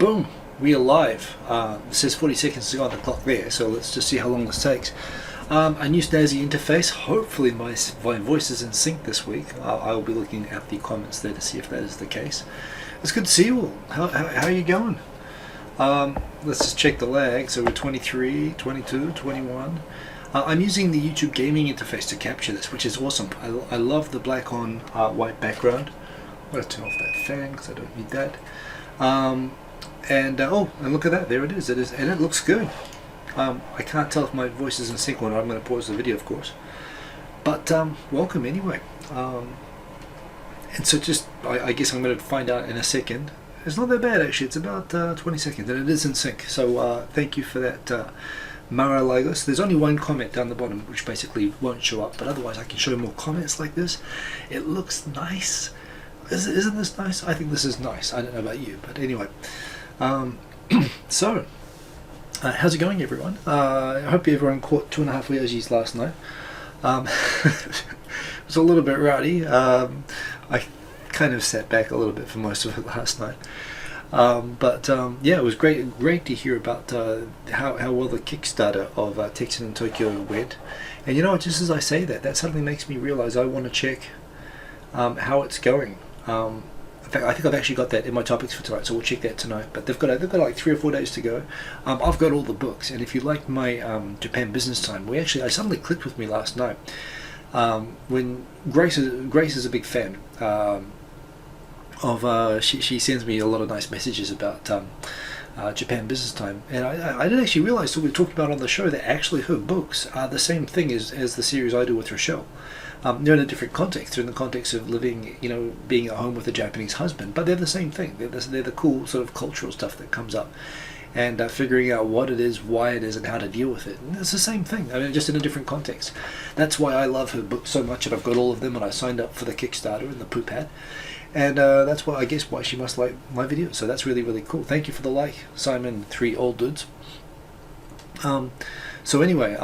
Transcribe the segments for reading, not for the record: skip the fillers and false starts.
Boom! We are live. It says 40 seconds on the clock there, so let's just see how long this takes. A new snazzy interface. Hopefully my voice is in sync this week. I will be looking at the comments there to see if that is the case. It's good to see you all. How are you going? Let's just check the lag. So we're 23, 22, 21. I'm using the YouTube gaming interface to capture this, which is awesome. I love the black on white background. I'm going to turn off that fan because I don't need that. And look at that, there it is. And it looks good. I can't tell if my voice is in sync or not. I'm going to pause the video, of course. But welcome anyway. And so I guess I'm going to find out in a second. It's not that bad actually. It's about 20 seconds, and it is in sync. So thank you for that, Mara Lagos. There's only one comment down the bottom, which basically won't show up. But otherwise, I can show more comments like this. It looks nice. Isn't this nice? I think this is nice. I don't know about you, but anyway. So, how's it going, everyone? I hope everyone caught 2.5 Oyajis last night. It was a little bit rowdy. I kind of sat back a little bit for most of it last night. Yeah, it was great to hear about how well the Kickstarter of Texan in Tokyo went. And you know, just as I say that suddenly makes me realize I want to check how it's going. In fact, I think I've actually got that in my topics for tonight, so we'll check that tonight. But they've got like 3 or 4 days to go. I've got all the books, and if you like my Japan Business Time, I suddenly clicked with me last night when Grace is a big fan of. She sends me a lot of nice messages about Japan Business Time, and I didn't actually realize that we were talking about on the show that actually her books are the same thing as the series I do with Rochelle. They're in a different context. They're in the context of living, being at home with a Japanese husband, but they're the same thing. They're the cool sort of cultural stuff that comes up, and figuring out what it is, why it is, and how to deal with it. And it's the same thing. I mean, just in a different context. That's why I love her books so much, and I've got all of them, and I signed up for the Kickstarter and the poop hat. And that's why she must like my videos. So that's really, really cool. Thank you for the like, Simon 3 old dudes. So anyway,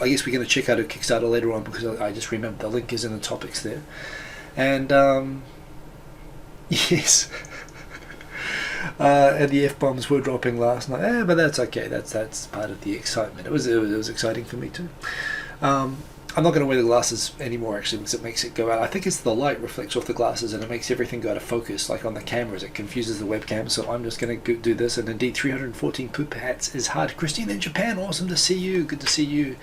I guess we're going to check out her Kickstarter later on, because I just remember the link is in the topics there. And yes, and the F-bombs were dropping last night. But that's okay. That's part of the excitement. It was exciting for me too. I'm not going to wear the glasses anymore actually, because it makes it go out. I think it's the light reflects off the glasses and it makes everything go out of focus, like on the cameras. It confuses the webcam, so I'm just going to do this. And indeed, 314 poop hats is hard. Christine in Japan, awesome to see you. Good to see you.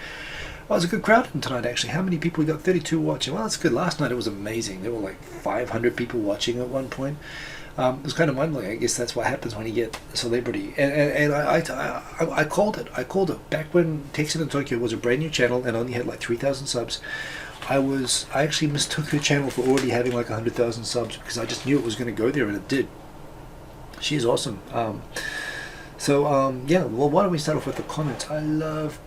Well, it was a good crowd tonight actually. How many people we got? 32 watching. Well, that's good. Last night it was amazing. There were like 500 people watching at one point. It was kind of mind-blowing. I guess that's what happens when you get a celebrity. And I called it. I called it back when Texan in Tokyo was a brand new channel and only had like 3,000 subs. I actually mistook her channel for already having like 100,000 subs, because I just knew it was going to go there, and it did. She's awesome. Yeah. Well, why don't we start off with the comments? I love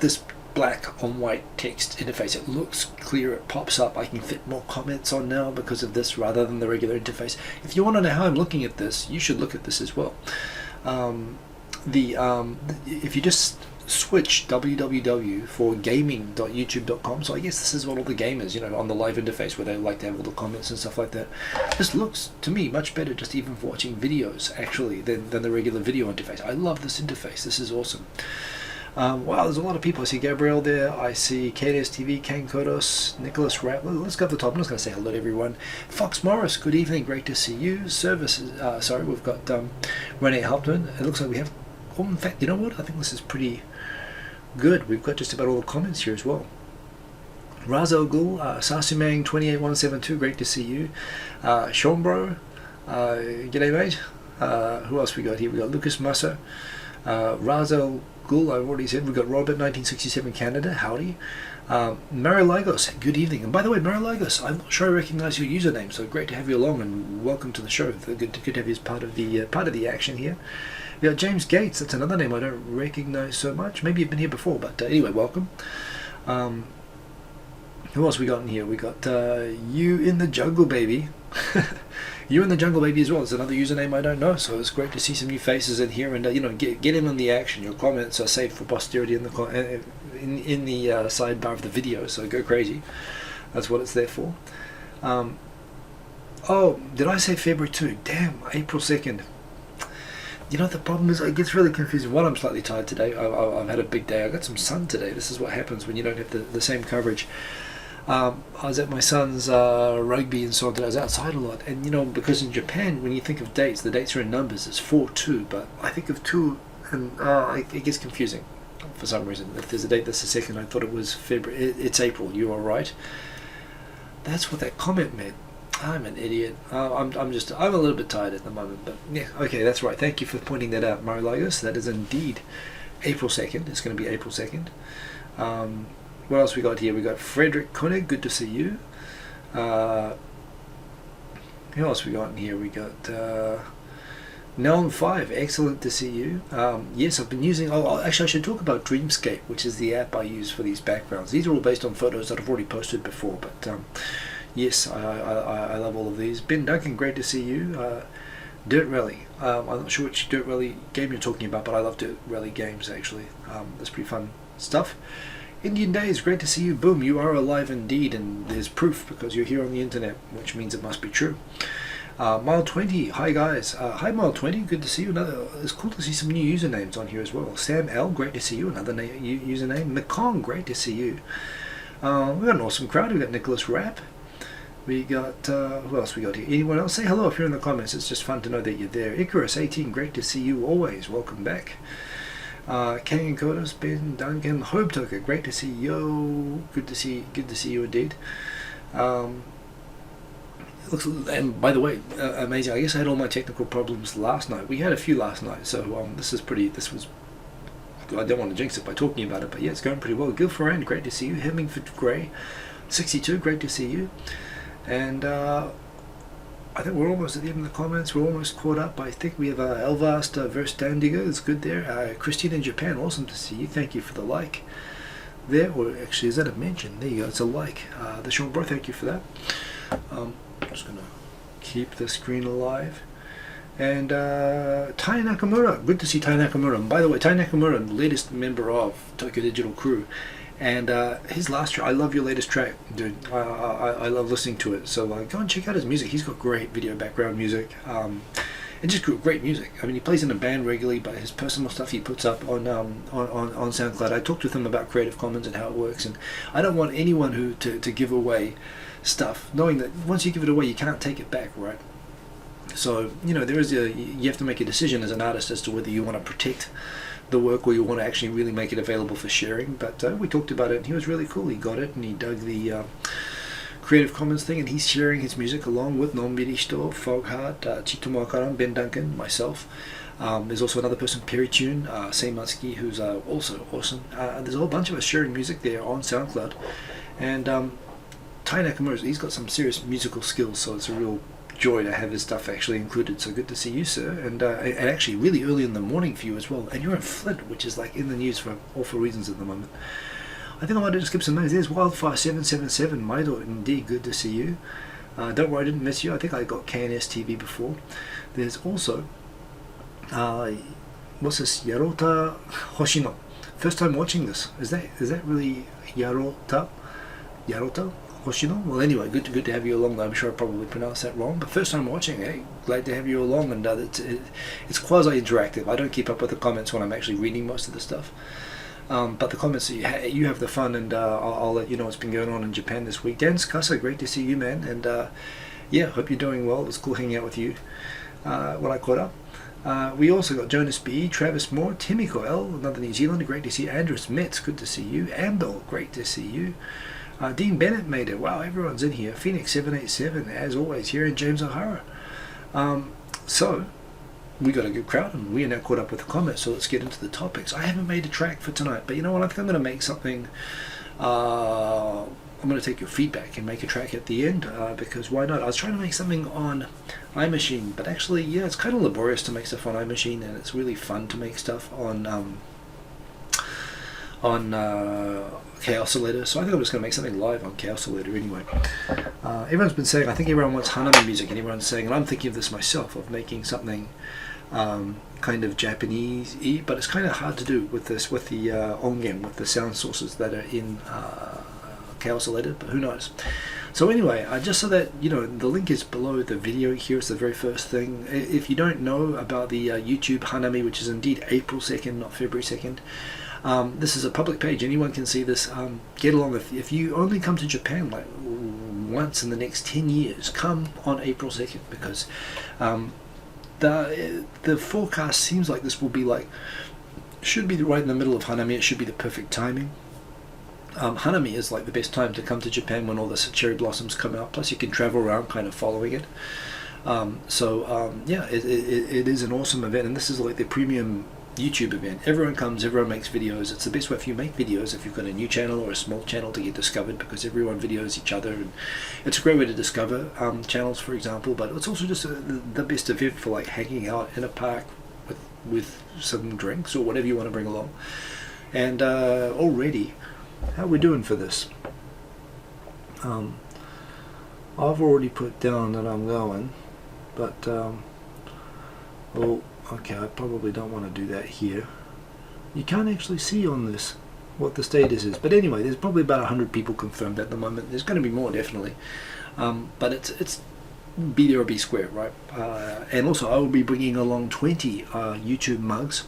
this black on white text interface. It looks clear, it pops up. I can fit more comments on now because of this rather than the regular interface. If you want to know how I'm looking at this, you should look at this as well. If you just switch www for gaming.youtube.com, so I guess this is what all the gamers, on the live interface where they like to have all the comments and stuff like that. This looks to me much better just even for watching videos actually than the regular video interface. I love this interface. This is awesome. Wow, there's a lot of people. I see Gabrielle there. I see KDS TV, Kane Kodos, Nicholas Rapp. Let's go to the top. I'm just going to say hello to everyone. Fox Morris, good evening. Great to see you. We've got Renee Hauptmann. It looks like we have... Oh, in fact, you know what? I think this is pretty good. We've got just about all the comments here as well. Razo Gul, Sasumang 28172, great to see you. Sean g'day mate. Who else we got here? We got Lucas Massa. Razo Gul, I've already said. We've got Robert 1967 Canada, howdy. Mary Lagos, good evening. And by the way, Mary Lagos, I'm not sure I recognize your username, so great to have you along and welcome to the show. Good to have you as part of the action here. We got James Gates, that's another name I don't recognize so much. Maybe you've been here before, but anyway, welcome. Who else we got in here? We got You in the Jungle Baby. You in the Jungle Baby as well. It's another username I don't know, so it's great to see some new faces in here, and get in on the action. Your comments are saved for posterity in the sidebar of the video, so go crazy. That's what it's there for. Oh, did I say February 2? Damn, April 2nd. You know, the problem is it gets really confusing. One, I'm slightly tired today. I've had a big day. I got some sun today. This is what happens when you don't have the same coverage. I was at my son's rugby and so on today. I was outside a lot. And, you know, because in Japan, when you think of dates, the dates are in numbers. It's 4-2. But I think of 2 and it gets confusing for some reason. If there's a date that's the second, I thought it was February. It's April. You are right. That's what that comment meant. I'm an idiot. I'm a little bit tired at the moment, but yeah, okay, that's right. Thank you for pointing that out, Mario Lagos. That is indeed April 2nd. It's going to be April 2nd. What else we got here? We got Frederick Koenig. Good to see you. Who else we got in here? We got Nelm5. Excellent to see you. Yes, I've been using. Actually, I should talk about Dreamscape, which is the app I use for these backgrounds. These are all based on photos that I've already posted before, but. Yes, I love all of these. Ben Duncan, great to see you. Dirt Rally. I'm not sure which Dirt Rally game you're talking about, but I love Dirt Rally games, actually. That's pretty fun stuff. Indian Days, great to see you. Boom, you are alive indeed, and there's proof because you're here on the internet, which means it must be true. Mile 20, hi guys. Hi Mile 20, good to see you. It's cool to see some new usernames on here as well. Sam L, great to see you. Another username. Mekong, great to see you. We've got an awesome crowd. We've got Nicholas Rapp. We got, who else we got here? Anyone else? Say hello if you're in the comments. It's just fun to know that you're there. Icarus18, great to see you always. Welcome back. Kangan Kodos, Ben Duncan, Hope Toker, great to see you. Good to see you indeed. Looks, and by the way, amazing. I guess I had all my technical problems last night. We had a few last night, so this was. I don't want to jinx it by talking about it, but yeah, it's going pretty well. Gil Ferrand, great to see you. Hemmingford Gray, 62, great to see you. And I think we're almost at the end of the comments. We're almost caught up. I think we have Elvast Verstandiger. It's good there. Christine in Japan, awesome to see you. Thank you for the like there. Or actually, is that a mention? There you go. It's a like. The Sean Bro, thank you for that. I'm just going to keep the screen alive. And Tai Nakamura. Good to see Tai Nakamura. And by the way, Tai Nakamura, the latest member of Tokyo Digital Crew. And his last track, I love your latest track, dude. I love listening to it. So go and check out his music. He's got great video background music. And just great music. I mean, he plays in a band regularly, but his personal stuff he puts up on SoundCloud. I talked with him about Creative Commons and how it works. And I don't want anyone to give away stuff, knowing that once you give it away, you can't take it back, right? So, you know, you have to make a decision as an artist as to whether you want to protect the work or you want to actually really make it available for sharing. But we talked about it and he was really cool. He got it and he dug the Creative Commons thing, and he's sharing his music along with Nombirishito, Fogheart, Chitomo Akaran, Ben Duncan, myself. There's also another person, Perry Tune, Seimatsuki, who's also awesome. There's a whole bunch of us sharing music there on SoundCloud. And Tai Nakamura, he's got some serious musical skills, so it's a real joy to have his stuff actually included. So good to see you, sir, and actually really early in the morning for you as well. And you're in Flint, which is like in the news for awful reasons at the moment. I think I might have just skip some names. There's Wildfire777, Maido, indeed, good to see you. Don't worry, I didn't miss you. I think I got KNS TV before. There's also what's this? Yarota Hoshino. First time watching this. Is that really Yarota Hoshino? Well, anyway, good to have you along. I'm sure I probably pronounced that wrong, but first time watching. Hey, glad to have you along. And it's quasi-interactive. I don't keep up with the comments when I'm actually reading most of the stuff. But the comments, you have the fun, and I'll let you know what's been going on in Japan this week. Dan Skasa, great to see you, man. And yeah, hope you're doing well. It was cool hanging out with you when I caught up. We also got Jonas B, Travis Moore, Timiko L, another New Zealander, great to see you. Andrews Metz, good to see you. Amdol, great to see you. Dean Bennett made it. Wow, everyone's in here. Phoenix787, as always, here, and James O'Hara. So, we got a good crowd, and we are now caught up with the comments, so let's get into the topics. I haven't made a track for tonight, but you know what? I think I'm going to make something. I'm going to take your feedback and make a track at the end, because why not? I was trying to make something on iMachine, but actually, yeah, it's kind of laborious to make stuff on iMachine, and it's really fun to make stuff on Chaosilator, so I think I'm just going to make something live on Chaosilator anyway. Everyone's been saying, I think everyone wants Hanami music, and everyone's saying, and I'm thinking of this myself, of making something kind of Japanese-y, but it's kind of hard to do with the ongen, with the sound sources that are in Chaosilator, but who knows. So anyway, just so that you know, the link is below the video here. It's the very first thing. If you don't know about the YouTube Hanami, which is indeed April 2nd, not February 2nd, this is a public page. Anyone can see this. Get along. If you only come to Japan like once in the next 10 years, come on April 2nd, because the forecast seems like this will be like, should be right in the middle of Hanami. It should be the perfect timing. Hanami is like the best time to come to Japan, when all the cherry blossoms come out. Plus you can travel around kind of following it. Yeah, it is an awesome event, and this is like the premium YouTube event. Everyone comes, everyone makes videos. It's the best way if you make videos, if you've got a new channel or a small channel, to get discovered, because everyone videos each other, and it's a great way to discover channels, for example. But it's also just the best event for like hanging out in a park with some drinks or whatever you want to bring along. And already, how are we doing for this? I've already put down that I'm going, but well, okay, I probably don't want to do that here. You can't actually see on this what the status is, but anyway, there's probably about 100 people confirmed at the moment. There's going to be more, definitely, but it's be there or be square, right? And also I will be bringing along 20 YouTube mugs.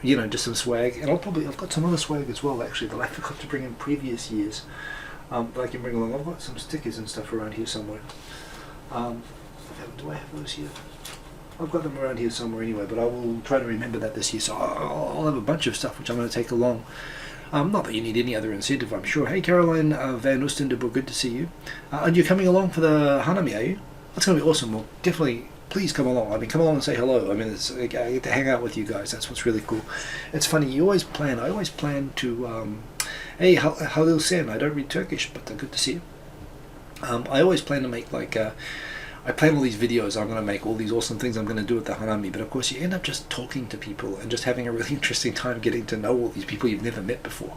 You know, just some swag, and I've got some other swag as well, actually, that I forgot to bring in previous years, that I can bring along. I've got some stickers and stuff around here somewhere. Do I have those here? I've got them around here somewhere anyway, but I will try to remember that this year. So I'll have a bunch of stuff which I'm going to take along. Not that you need any other incentive, I'm sure. Hey, Caroline Van Oostendorp, good to see you. And you're coming along for the Hanami, are you? That's going to be awesome. Well, definitely, please come along. I mean, come along and say hello. I mean, I get to hang out with you guys. That's what's really cool. It's funny, I always plan to, hey, Halil Sen, I don't read Turkish, but good to see you. I always plan to make like, I plan all these videos, I'm going to make all these awesome things I'm going to do at the Hanami, but of course you end up just talking to people and just having a really interesting time getting to know all these people you've never met before.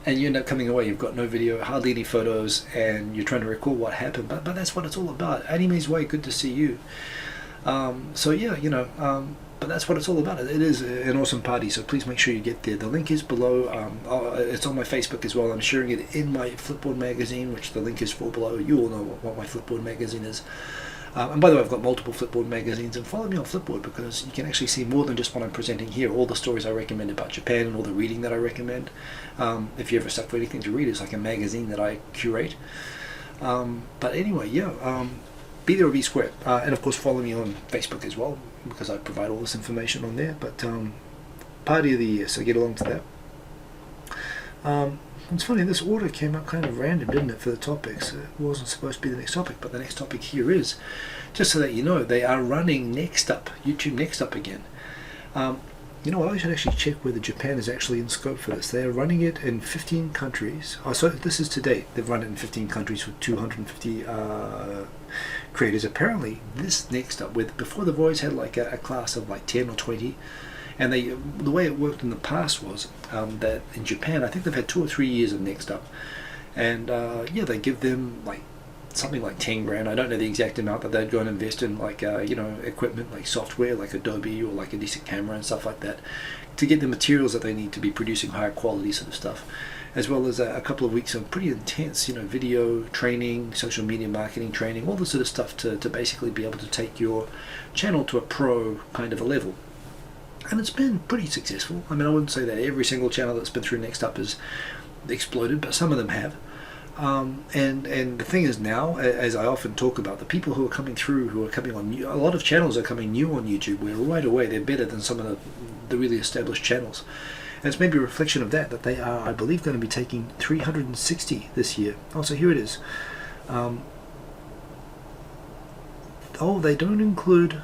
And you end up coming away, you've got no video, hardly any photos, and you're trying to recall what happened, but that's what it's all about. Anime's way, good to see you. So yeah, you know, but that's what it's all about. It is an awesome party, so please make sure you get there. The link is below. It's on my Facebook as well. I'm sharing it in my Flipboard Magazine, which the link is for below. You all know what my Flipboard Magazine is. And by the way, I've got multiple Flipboard magazines, and follow me on Flipboard, because you can actually see more than just what I'm presenting here. All the stories I recommend about Japan and all the reading that I recommend. If you're ever stuck for anything to read, it's like a magazine that I curate. But anyway, yeah, be there or be square. And of course follow me on Facebook as well, because I provide all this information on there. But party of the year, so get along to that. It's funny, this order came up kind of random, didn't it, for the topics? It wasn't supposed to be the next topic, but the next topic here is, just so that you know, they are running Next Up, YouTube Next Up again. You know what, I should actually check whether Japan is actually in scope for this. They are running it in 15 countries. Oh, so this is to date. They've run it in 15 countries with 250 creators. Apparently, this Next Up, before they've always had like a class of like 10 or 20. And the way it worked in the past was that in Japan, I think they've had 2 or 3 years of Next Up, and yeah, they give them like something like 10 grand. I don't know the exact amount, but they'd go and invest in like you know, equipment like software, like Adobe or like a decent camera and stuff like that, to get the materials that they need to be producing higher quality sort of stuff, as well as a couple of weeks of pretty intense, you know, video training, social media marketing training, all this sort of stuff to basically be able to take your channel to a pro kind of a level. And it's been pretty successful. I mean, I wouldn't say that every single channel that's been through Next Up has exploded, but some of them have. And the thing is now, as I often talk about, the people who are coming through, who are coming on new, a lot of channels are coming new on YouTube, where right away they're better than some of the really established channels. And it's maybe a reflection of that they are, I believe, going to be taking 360 this year. Oh, so here it is. Oh, they don't include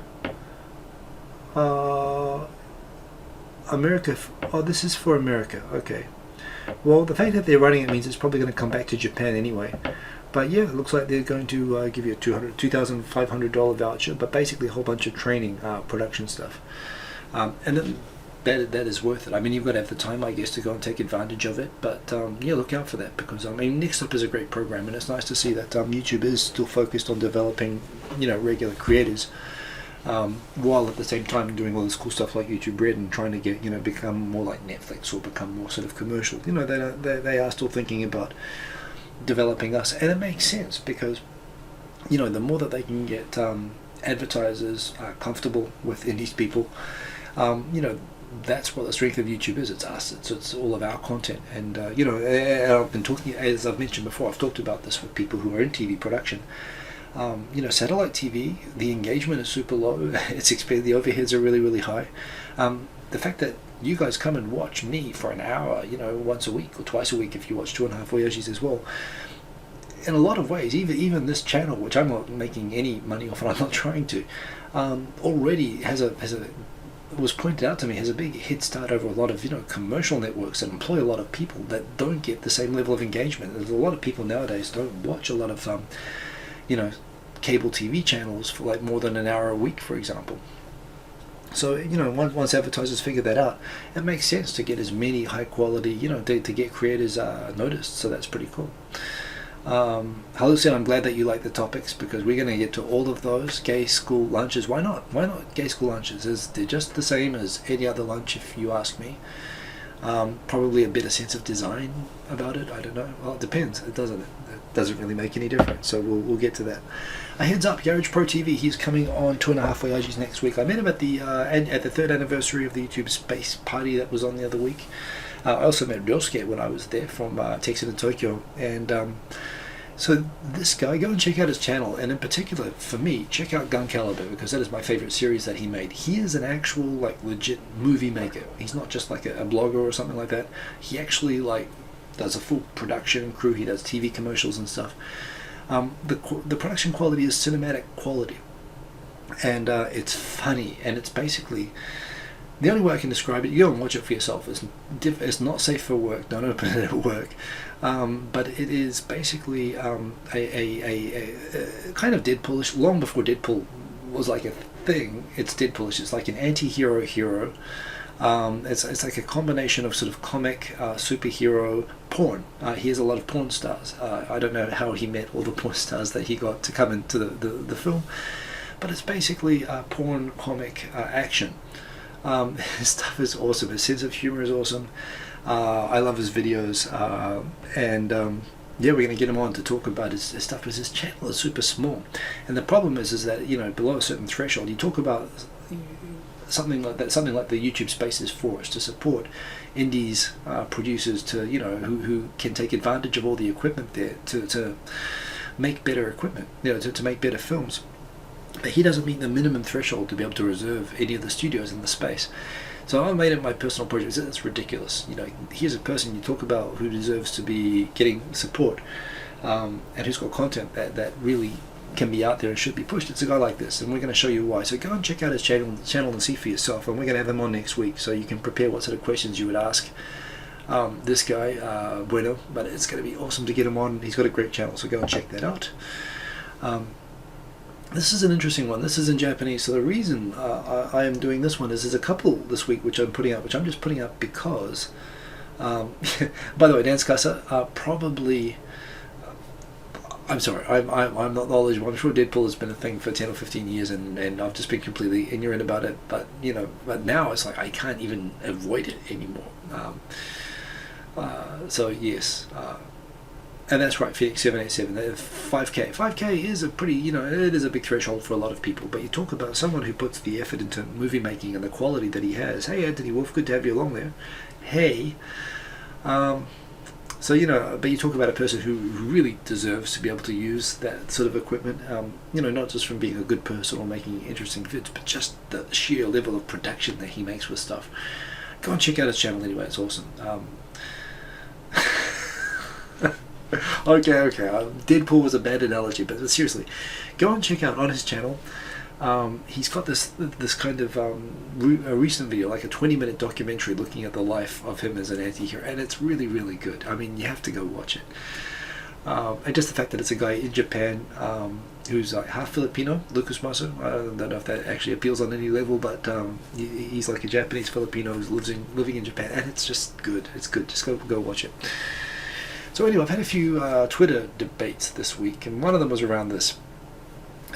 America. Oh, this is for America. Okay. Well, the fact that they're running it means it's probably going to come back to Japan anyway. But yeah, it looks like they're going to give you a $2,500 voucher, but basically a whole bunch of training, production stuff. And then that is worth it. I mean, you've got to have the time, I guess, to go and take advantage of it. But yeah, look out for that, because I mean, Next Up is a great program, and it's nice to see that YouTube is still focused on developing, you know, regular creators. While at the same time doing all this cool stuff like YouTube Red and trying to get, you know, become more like Netflix or become more sort of commercial. You know, they are still thinking about developing us, and it makes sense because, you know, the more that they can get advertisers comfortable with indies people, you know, that's what the strength of YouTube is. It's us. It's all of our content. And you know, I've been talking, as I've mentioned before, I've talked about this with people who are in TV production. You know, satellite TV, the engagement is super low. It's expensive. The overheads are really, really high. The fact that you guys come and watch me for an hour, you know, once a week or twice a week if you watch 2.5 Oyajis as well. In a lot of ways, even this channel, which I'm not making any money off, and I'm not trying to, already was pointed out to me, has a big head start over a lot of, you know, commercial networks that employ a lot of people that don't get the same level of engagement. There's a lot of people nowadays don't watch a lot of you know, cable TV channels for like more than an hour a week, for example. So, you know, once advertisers figure that out, it makes sense to get as many high quality, you know, to get creators noticed. So that's pretty cool. Halucin, I'm glad that you like the topics, because we're going to get to all of those. Gay school lunches, why not? Why not gay school lunches? They're just the same as any other lunch, if you ask me. Probably a better sense of design about it. I don't know. Well, it depends. It doesn't really make any difference. So we'll get to that. A heads up, Garage Pro TV. He's coming on 2.5 Oyajis next week. I met him at the 3rd anniversary of the YouTube Space Party that was on the other week. I also met Ryosuke when I was there from Texas and Tokyo, and so this guy, go and check out his channel, and in particular for me, check out Gun Caliber, because that is my favorite series that he made. He is an actual like legit movie maker. He's not just like a blogger or something like that. He actually like does a full production crew. He does TV commercials and stuff. The production quality is cinematic quality, and it's funny, and it's basically, the only way I can describe it, you go and watch it for yourself. It's not safe for work. Don't open it at work. But it is basically a kind of Deadpoolish. Long before Deadpool was like a thing, it's Deadpoolish. It's like an anti-hero hero. It's like a combination of sort of comic, superhero, porn. He has a lot of porn stars. I don't know how he met all the porn stars that he got to come into the film, but it's basically porn comic action. His stuff is awesome. His sense of humor is awesome. I love his videos, and yeah, we're going to get him on to talk about his stuff, because his channel is super small, and the problem is that, you know, below a certain threshold, you talk about something like the YouTube space is for us to support indies producers, to, you know, who can take advantage of all the equipment there to make better equipment, you know, to make better films. But he doesn't meet the minimum threshold to be able to reserve any of the studios in the space. So I made it my personal project. It's ridiculous. You know, here's a person you talk about who deserves to be getting support, and who's got content that really can be out there and should be pushed. It's a guy like this, and we're going to show you why. So go and check out his channel and see for yourself. And we're going to have him on next week, so you can prepare what sort of questions you would ask this guy, Bueno. But it's going to be awesome to get him on. He's got a great channel, so go and check that out. This is an interesting one. This is in Japanese. So the reason I am doing this one is there's a couple this week which I'm just putting up because, by the way, Dance Casa, probably, I'm sorry, I'm not knowledgeable. I'm sure Deadpool has been a thing for 10 or 15 years, and I've just been completely ignorant about it. But, you know, but now it's like I can't even avoid it anymore. So yes. And that's right, Phoenix 787, 5K. 5K is a pretty, you know, it is a big threshold for a lot of people. But you talk about someone who puts the effort into movie making and the quality that he has. Hey, Anthony Wolf, good to have you along there. Hey. So, you know, but you talk about a person who really deserves to be able to use that sort of equipment. You know, not just from being a good person or making interesting vids, but just the sheer level of production that he makes with stuff. Go and check out his channel anyway, it's awesome. Okay. Deadpool was a bad analogy, but seriously, go and check out on his channel. He's got this kind of a recent video, like a 20-minute documentary looking at the life of him as an anti-hero, and it's really, really good. I mean, you have to go watch it. And just the fact that it's a guy in Japan who's like half Filipino, Lucas Maso. I don't know if that actually appeals on any level, but he's like a Japanese Filipino who's living in Japan, and it's just good. It's good. Just go watch it. So anyway, I've had a few Twitter debates this week, and one of them was around this.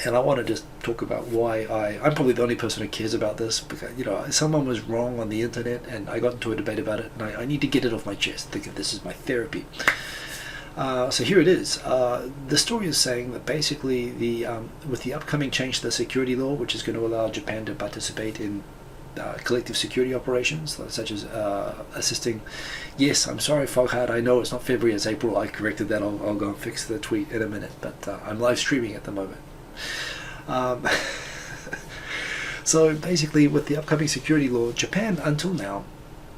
And I want to just talk about why I'm probably the only person who cares about this, because, you know, someone was wrong on the internet, and I got into a debate about it, and I need to get it off my chest. Think of this as my therapy. So here it is. The story is saying that basically with the upcoming change to the security law, which is going to allow Japan to participate in collective security operations, such as assisting. Yes, I'm sorry, Foghart. I know it's not February, it's April. I corrected that. I'll go and fix the tweet in a minute. But I'm live streaming at the moment. So basically, with the upcoming security law, Japan, until now,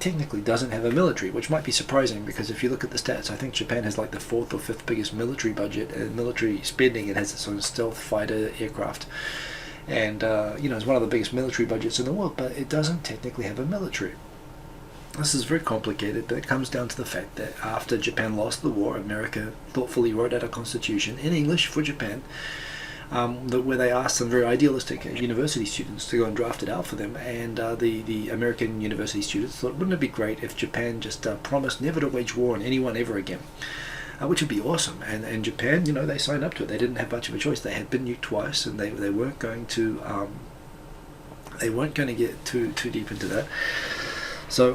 technically doesn't have a military, which might be surprising because if you look at the stats, I think Japan has like the 4th or 5th biggest military budget and military spending. It has its own stealth fighter aircraft. And it's one of the biggest military budgets in the world, but it doesn't technically have a military. This is very complicated, but it comes down to the fact that after Japan lost the war, America thoughtfully wrote out a constitution in English for Japan, where they asked some very idealistic university students to go and draft it out for them, and the American university students thought, wouldn't it be great if Japan just promised never to wage war on anyone ever again? Which would be awesome. And Japan, they signed up to it. They didn't have much of a choice. They had been nuked twice, and they weren't going to get too deep into that. So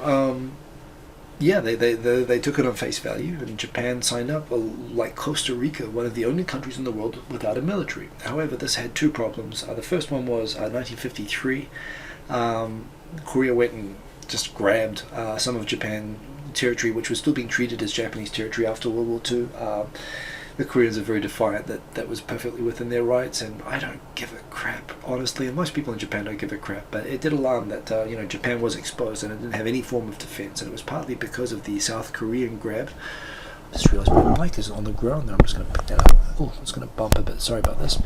they took it on face value, and Japan signed up, like Costa Rica, one of the only countries in the world without a military. However, this had two problems. The first one was 1953. Korea went and just grabbed some of Japan territory, which was still being treated as Japanese territory after World War II. The Koreans are very defiant that was perfectly within their rights, and I don't give a crap, honestly, and most people in Japan don't give a crap, but it did alarm that Japan was exposed and it didn't have any form of defense, and it was partly because of the South Korean grab. I just realized my mic is on the ground there. I'm just going to pick that up. Oh, it's going to bump a bit. Sorry about this.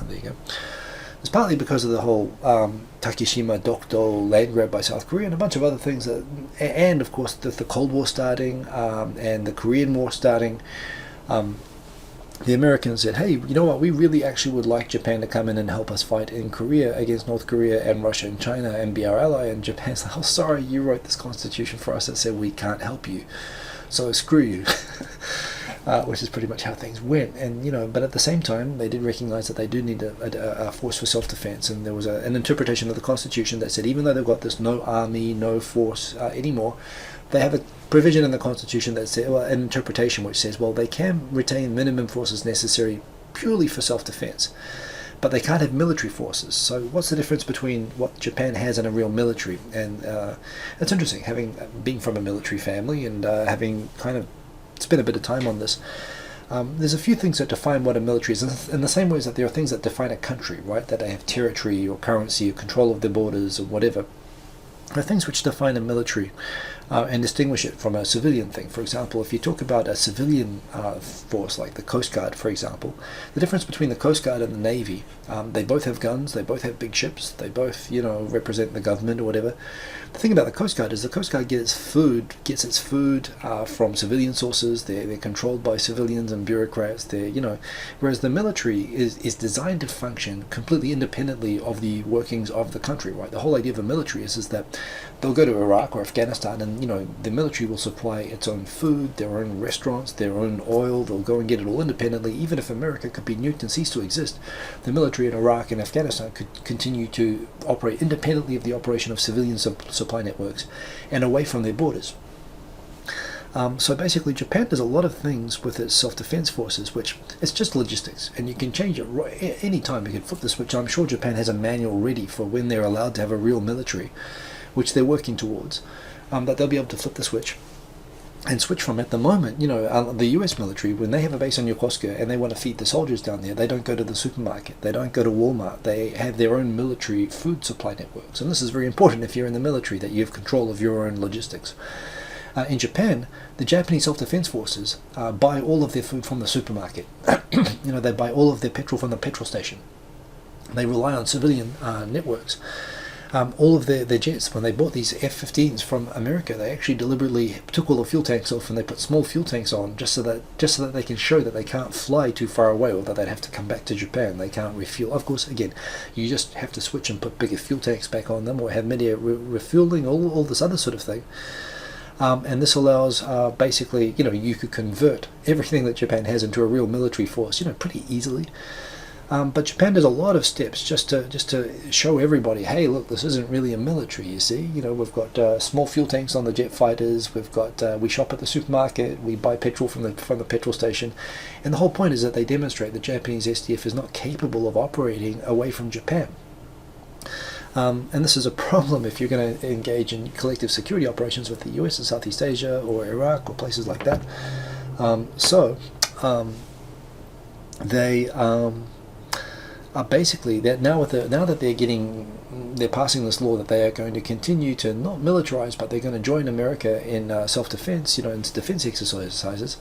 There you go. It's partly because of the whole Takeshima Dokdo land grab by South Korea and a bunch of other things, and of course the Cold War starting and the Korean War starting. The Americans said, hey, you know what, we really actually would like Japan to come in and help us fight in Korea against North Korea and Russia and China and be our ally. And Japan's like, oh, sorry, you wrote this constitution for us that said we can't help you, so screw you. Which is pretty much how things went. And but at the same time, they did recognize that they do need a force for self-defense, and there was an interpretation of the Constitution that said even though they've got this no army, no force anymore, they have a provision in the Constitution that says, an interpretation which says, well, they can retain minimum forces necessary purely for self-defense, but they can't have military forces. So what's the difference between what Japan has and a real military? And it's interesting, being from a military family and having kind of spent a bit of time on this. There's a few things that define what a military is, in the same ways that there are things that define a country, right? That they have territory or currency or control of their borders or whatever. There are things which define a military and distinguish it from a civilian thing. For example, if you talk about a civilian force like the Coast Guard, for example, the difference between the Coast Guard and the Navy, they both have guns, they both have big ships, they both, represent the government or whatever. The thing about the Coast Guard is the Coast Guard gets its food from civilian sources. They're controlled by civilians and bureaucrats. Whereas the military is designed to function completely independently of the workings of the country, right? The whole idea of a military is that they'll go to Iraq or Afghanistan, and the military will supply its own food, their own restaurants, their own oil. They'll go and get it all independently. Even if America could be nuked and cease to exist, the military in Iraq and Afghanistan could continue to operate independently of the operation of civilian supply networks and away from their borders. So basically Japan does a lot of things with its self-defense forces, which it's just logistics, and you can change it any time. You can flip the switch. I'm sure Japan has a manual ready for when they're allowed to have a real military, which they're working towards, that they'll be able to flip the switch and switch from. At the moment, the US military, when they have a base on Yokosuka and they want to feed the soldiers down there, they don't go to the supermarket, they don't go to Walmart, they have their own military food supply networks. And this is very important if you're in the military, that you have control of your own logistics. In Japan, the Japanese self-defense forces buy all of their food from the supermarket. They buy all of their petrol from the petrol station. They rely on civilian networks. All of their jets, when they bought these F-15s from America, they actually deliberately took all the fuel tanks off and they put small fuel tanks on just so that they can show that they can't fly too far away, or that they'd have to come back to Japan. They can't refuel. Of course, again, you just have to switch and put bigger fuel tanks back on them, or have mid-air refueling, all this other sort of thing. And this allows, basically, you could convert everything that Japan has into a real military force, pretty easily. But Japan does a lot of steps just to show everybody, hey, look, this isn't really a military. You see, we've got small fuel tanks on the jet fighters. We've got we shop at the supermarket. We buy petrol from the petrol station, and the whole point is that they demonstrate the Japanese SDF is not capable of operating away from Japan. And this is a problem if you're going to engage in collective security operations with the US in Southeast Asia or Iraq or places like that. They are basically that now that they're passing this law that they are going to continue to not militarize, but they're going to join America in self-defense, in defense exercises.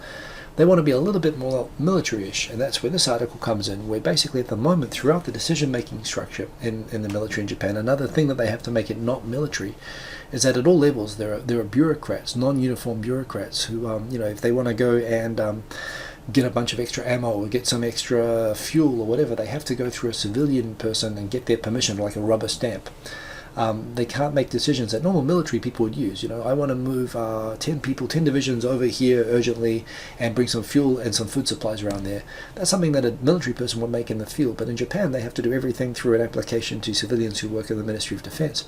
They want to be a little bit more military-ish, and that's where this article comes in, where basically at the moment, throughout the decision-making structure in the military in Japan, another thing that they have to make it not military is that at all levels there are bureaucrats, non-uniform bureaucrats, who, if they want to go and get a bunch of extra ammo or get some extra fuel or whatever, they have to go through a civilian person and get their permission, like a rubber stamp. They can't make decisions that normal military people would use. I want to move 10 divisions over here urgently and bring some fuel and some food supplies around there. That's something that a military person would make in the field, but in Japan they have to do everything through an application to civilians who work in the Ministry of Defense.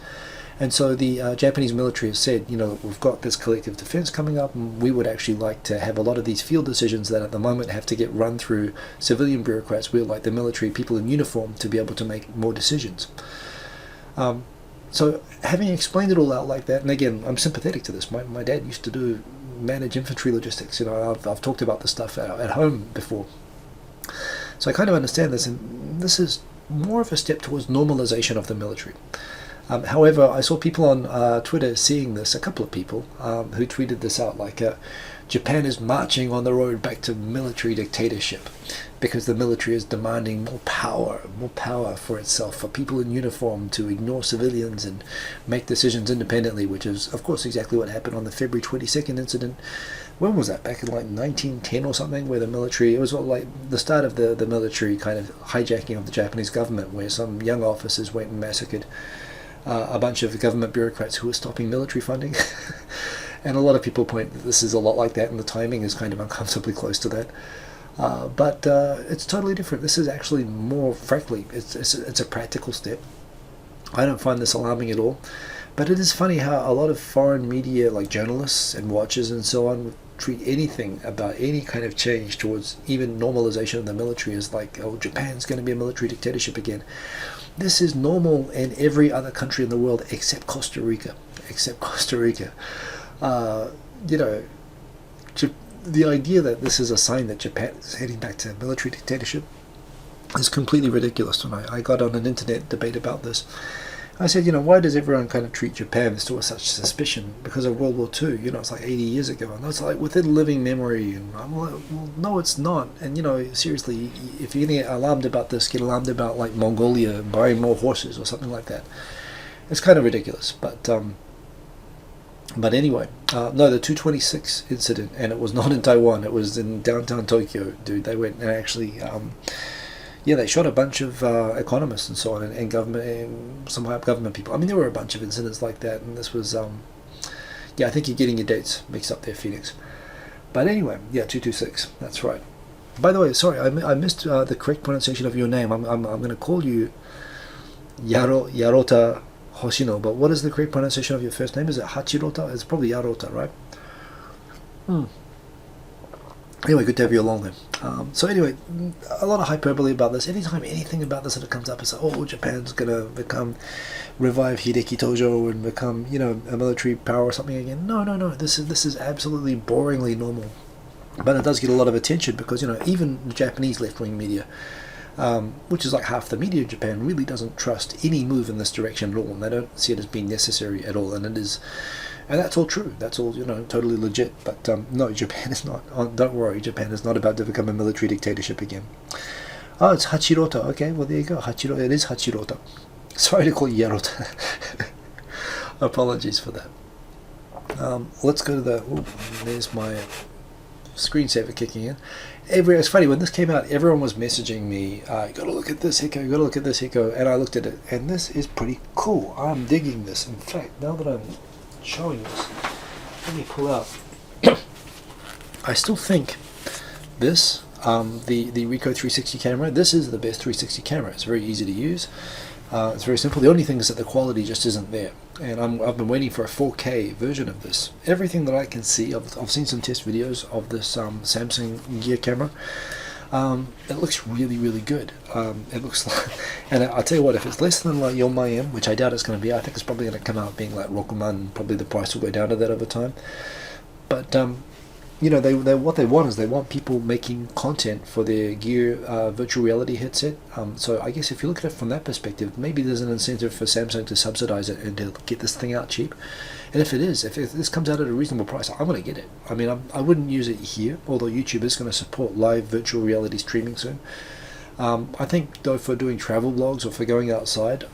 And so the Japanese military has said, we've got this collective defense coming up, and we would actually like to have a lot of these field decisions that at the moment have to get run through civilian bureaucrats. We'd like the military people in uniform to be able to make more decisions. So having explained it all out like that, and again, I'm sympathetic to this. My dad used to manage infantry logistics. I've talked about this stuff at home before. So I kind of understand this, and this is more of a step towards normalization of the military. However, I saw people on Twitter seeing this, a couple of people who tweeted this out like, Japan is marching on the road back to military dictatorship because the military is demanding more power for itself, for people in uniform to ignore civilians and make decisions independently, which is, of course, exactly what happened on the February 22nd incident. When was that? Back in like 1910 or something, where the military, it was like the start of the military kind of hijacking of the Japanese government, where some young officers went and massacred a bunch of government bureaucrats who were stopping military funding. And a lot of people point that this is a lot like that, and the timing is kind of uncomfortably close to that. But it's totally different. This is actually more, frankly, it's a practical step. I don't find this alarming at all. But it is funny how a lot of foreign media, like journalists and watchers and so on, would treat anything about any kind of change towards even normalization of the military as like, oh, Japan's going to be a military dictatorship again. This is normal in every other country in the world except Costa Rica. The idea that this is a sign that Japan is heading back to military dictatorship is completely ridiculous. When I got on an internet debate about this, I said, why does everyone kind of treat Japan still with such suspicion because of World War II? It's like 80 years ago, and it's like within living memory. And I'm like, well, no, it's not. And seriously, if you're gonna get alarmed about this, get alarmed about like Mongolia buying more horses or something like that. It's kind of ridiculous, but anyway, no, the 226 incident, and it was not in Taiwan. It was in downtown Tokyo, dude. They went and actually. They shot a bunch of economists and so on, and government, and some high government people. I mean, there were a bunch of incidents like that, and this was, I think you're getting your dates mixed up there, Phoenix. But anyway, 226, that's right. By the way, sorry, I missed the correct pronunciation of your name. I'm going to call you Yarota Hoshino, but what is the correct pronunciation of your first name? Is it Hachirota? It's probably Yarota, right? Anyway, good to have you along there. So anyway, a lot of hyperbole about this. Anytime anything about this that comes up, it's like, oh, Japan's going to revive Hideki Tojo and become, a military power or something again. No. This is absolutely boringly normal. But it does get a lot of attention because, even the Japanese left-wing media, which is like half the media in Japan, really doesn't trust any move in this direction at all. And they don't see it as being necessary at all. And it is... And that's all true. That's all, totally legit. But no, Japan is not. Don't worry, Japan is not about to become a military dictatorship again. Oh, it's Hachirota. Okay, well, there you go. Hachirota. It is Hachirota. Sorry to call you Yarota. Apologies for that. Let's go to the... Ooh, there's my screensaver kicking in. It's funny, when this came out, everyone was messaging me, you gotta look at this, Hiko, you gotta look at this, Hiko. And I looked at it, and this is pretty cool. I'm digging this. In fact, now that I'm showing this, let me pull out. I still think this the Ricoh 360 camera. This is the best 360 camera. It's very easy to use. It's very simple. The only thing is that the quality just isn't there. And I've been waiting for a 4K version of this. Everything that I can see, I've seen some test videos of this Samsung Gear camera. It looks really, really good. It looks like, and I'll tell you what, if it's less than like Yomayem, which I doubt it's going to be, I think it's probably going to come out being like Rokuman. Probably the price will go down to that over time. But you know, they what they want is they want people making content for their Gear virtual reality headset. So I guess if you look at it from that perspective, maybe there's an incentive for Samsung to subsidize it and to get this thing out cheap. And if it is, if this comes out at a reasonable price, I'm going to get it. I mean, I wouldn't use it here, although YouTube is going to support live virtual reality streaming soon. I think, though, for doing travel vlogs or for going outside,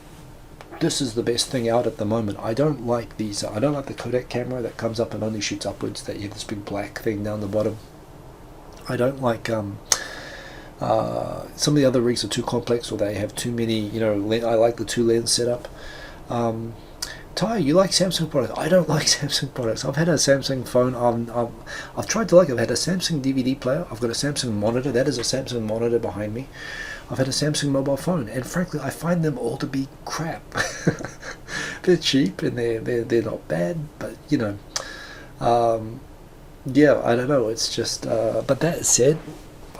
this is the best thing out at the moment. I don't like these. I don't like the Kodak camera that comes up and only shoots upwards, that you have this big black thing down the bottom. I don't like some of the other rigs are too complex, or they have too many, you know, I like the 2-lens setup. Ty, you like Samsung products? I don't like Samsung products. I've had a Samsung phone. I've tried to like it. I've had a Samsung DVD player. I've got a Samsung monitor. That is a Samsung monitor behind me. I've had a Samsung mobile phone, and frankly, I find them all to be crap. They're cheap and they're not bad, but you know, yeah, I don't know. It's just. But that said,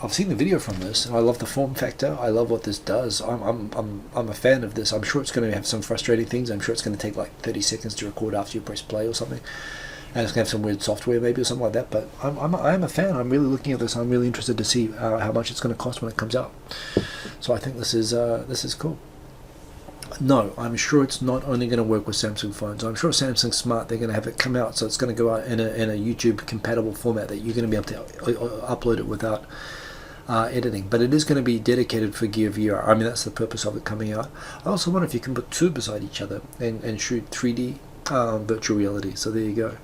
I've seen the video from this, and I love the form factor. I love what this does. I'm a fan of this. I'm sure it's going to have some frustrating things. I'm sure it's going to take like 30 seconds to record after you press play or something, and it's going to have some weird software maybe or something like that. But I am a fan. I'm really looking at this. I'm really interested to see how much it's going to cost when it comes out. So I think this is cool. No, I'm sure it's not only going to work with Samsung phones. I'm sure Samsung Smart, they're going to have it come out, so it's going to go out in a YouTube compatible format that you're going to be able to upload it without editing. But it is going to be dedicated for Gear VR. I mean, that's the purpose of it coming out. I also wonder if you can put two beside each other and shoot 3D virtual reality. So there you go.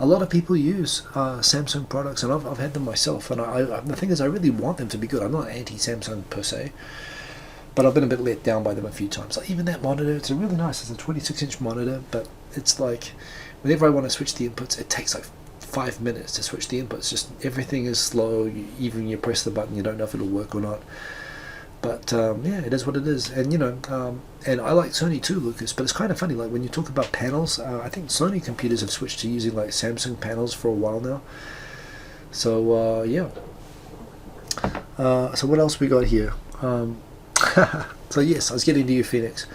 A lot of people use Samsung products, and I've had them myself. And the thing is, I really want them to be good. I'm not anti-Samsung per se, but I've been a bit let down by them a few times. Like even that monitor, it's a really nice. It's a 26-inch monitor, but it's like whenever I want to switch the inputs, it takes like 5 minutes to switch the inputs. Just everything is slow. Even you press the button, you don't know if it'll work or not. But yeah, it is what it is. And you know, and I like Sony too, Lucas. But it's kind of funny, like when you talk about panels, I think Sony computers have switched to using like Samsung panels for a while now. So yeah. So what else we got here? So yes, I was getting to you, Phoenix.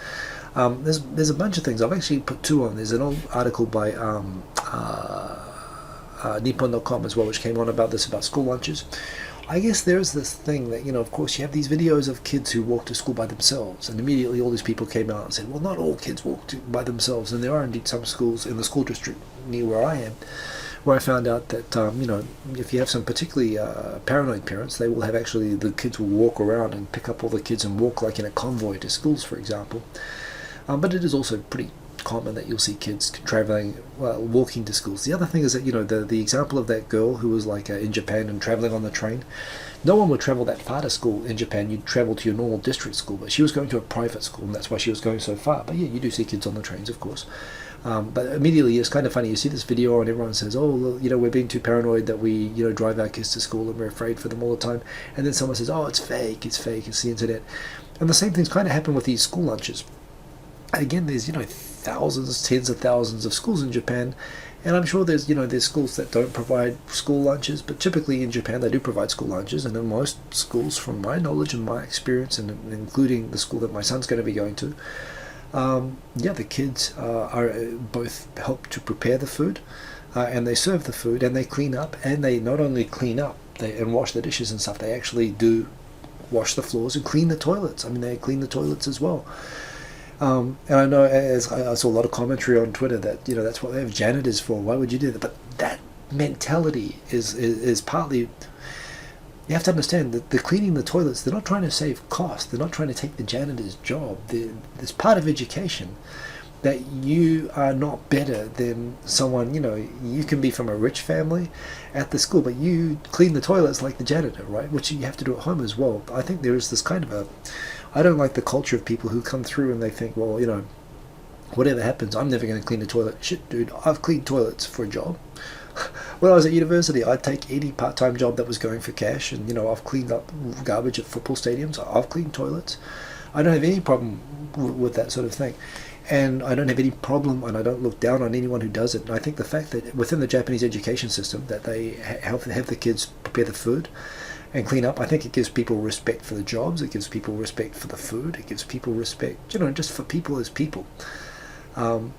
There's a bunch of things. I've actually put two on. There's an old article by Nippon.com as well, which came on about this, about school lunches. I guess there's this thing that, you know, of course you have these videos of kids who walk to school by themselves, and immediately all these people came out and said, well, not all kids walk by themselves, and there are indeed some schools in the school district near where I am, where I found out that, you know, if you have some particularly paranoid parents, they will have actually, the kids will walk around and pick up all the kids and walk like in a convoy to schools, for example. But it is also pretty common that you'll see kids traveling, well, walking to schools. The other thing is that, you know, the example of that girl who was like in Japan and traveling on the train, no one would travel that far to school in Japan. You'd travel to your normal district school, but she was going to a private school, and that's why she was going so far. But yeah, you do see kids on the trains, of course. But immediately it's kind of funny. You see this video and everyone says, oh, look, you know, we're being too paranoid that we, you know, drive our kids to school and we're afraid for them all the time. And then someone says, oh, it's fake, it's the internet. And the same thing's kind of happened with these school lunches. Again, there's, you know, thousands, tens of thousands of schools in Japan, and I'm sure there's, you know, there's schools that don't provide school lunches, but typically in Japan they do provide school lunches. And in most schools, from my knowledge and my experience, and including the school that my son's going to be going to, yeah, the kids are both help to prepare the food, and they serve the food, and they clean up, and they not only clean up and wash the dishes and stuff, they actually do wash the floors and clean the toilets. I mean, they clean the toilets as well. And I know, as I saw a lot of commentary on Twitter that, you know, that's what they have janitors for. Why would you do that? But that mentality is partly, you have to understand that the cleaning the toilets, they're not trying to save cost. They're not trying to take the janitor's job. It's part of education that you are not better than someone, you know, you can be from a rich family at the school, but you clean the toilets like the janitor, right? Which you have to do at home as well. I think there is this kind of I don't like the culture of people who come through and they think, well, you know, whatever happens, I'm never going to clean the toilet. Shit, dude, I've cleaned toilets for a job. when I was at university, I'd take any part-time job that was going for cash, and I've cleaned up garbage at football stadiums. I've cleaned toilets. I don't have any problem with that sort of thing, and I don't have any problem, and I don't look down on anyone who does it. And I think the fact that within the Japanese education system that they have the kids prepare the food and clean up, I think it gives people respect for the jobs. It gives people respect for the food. It gives people respect, just for people as people. And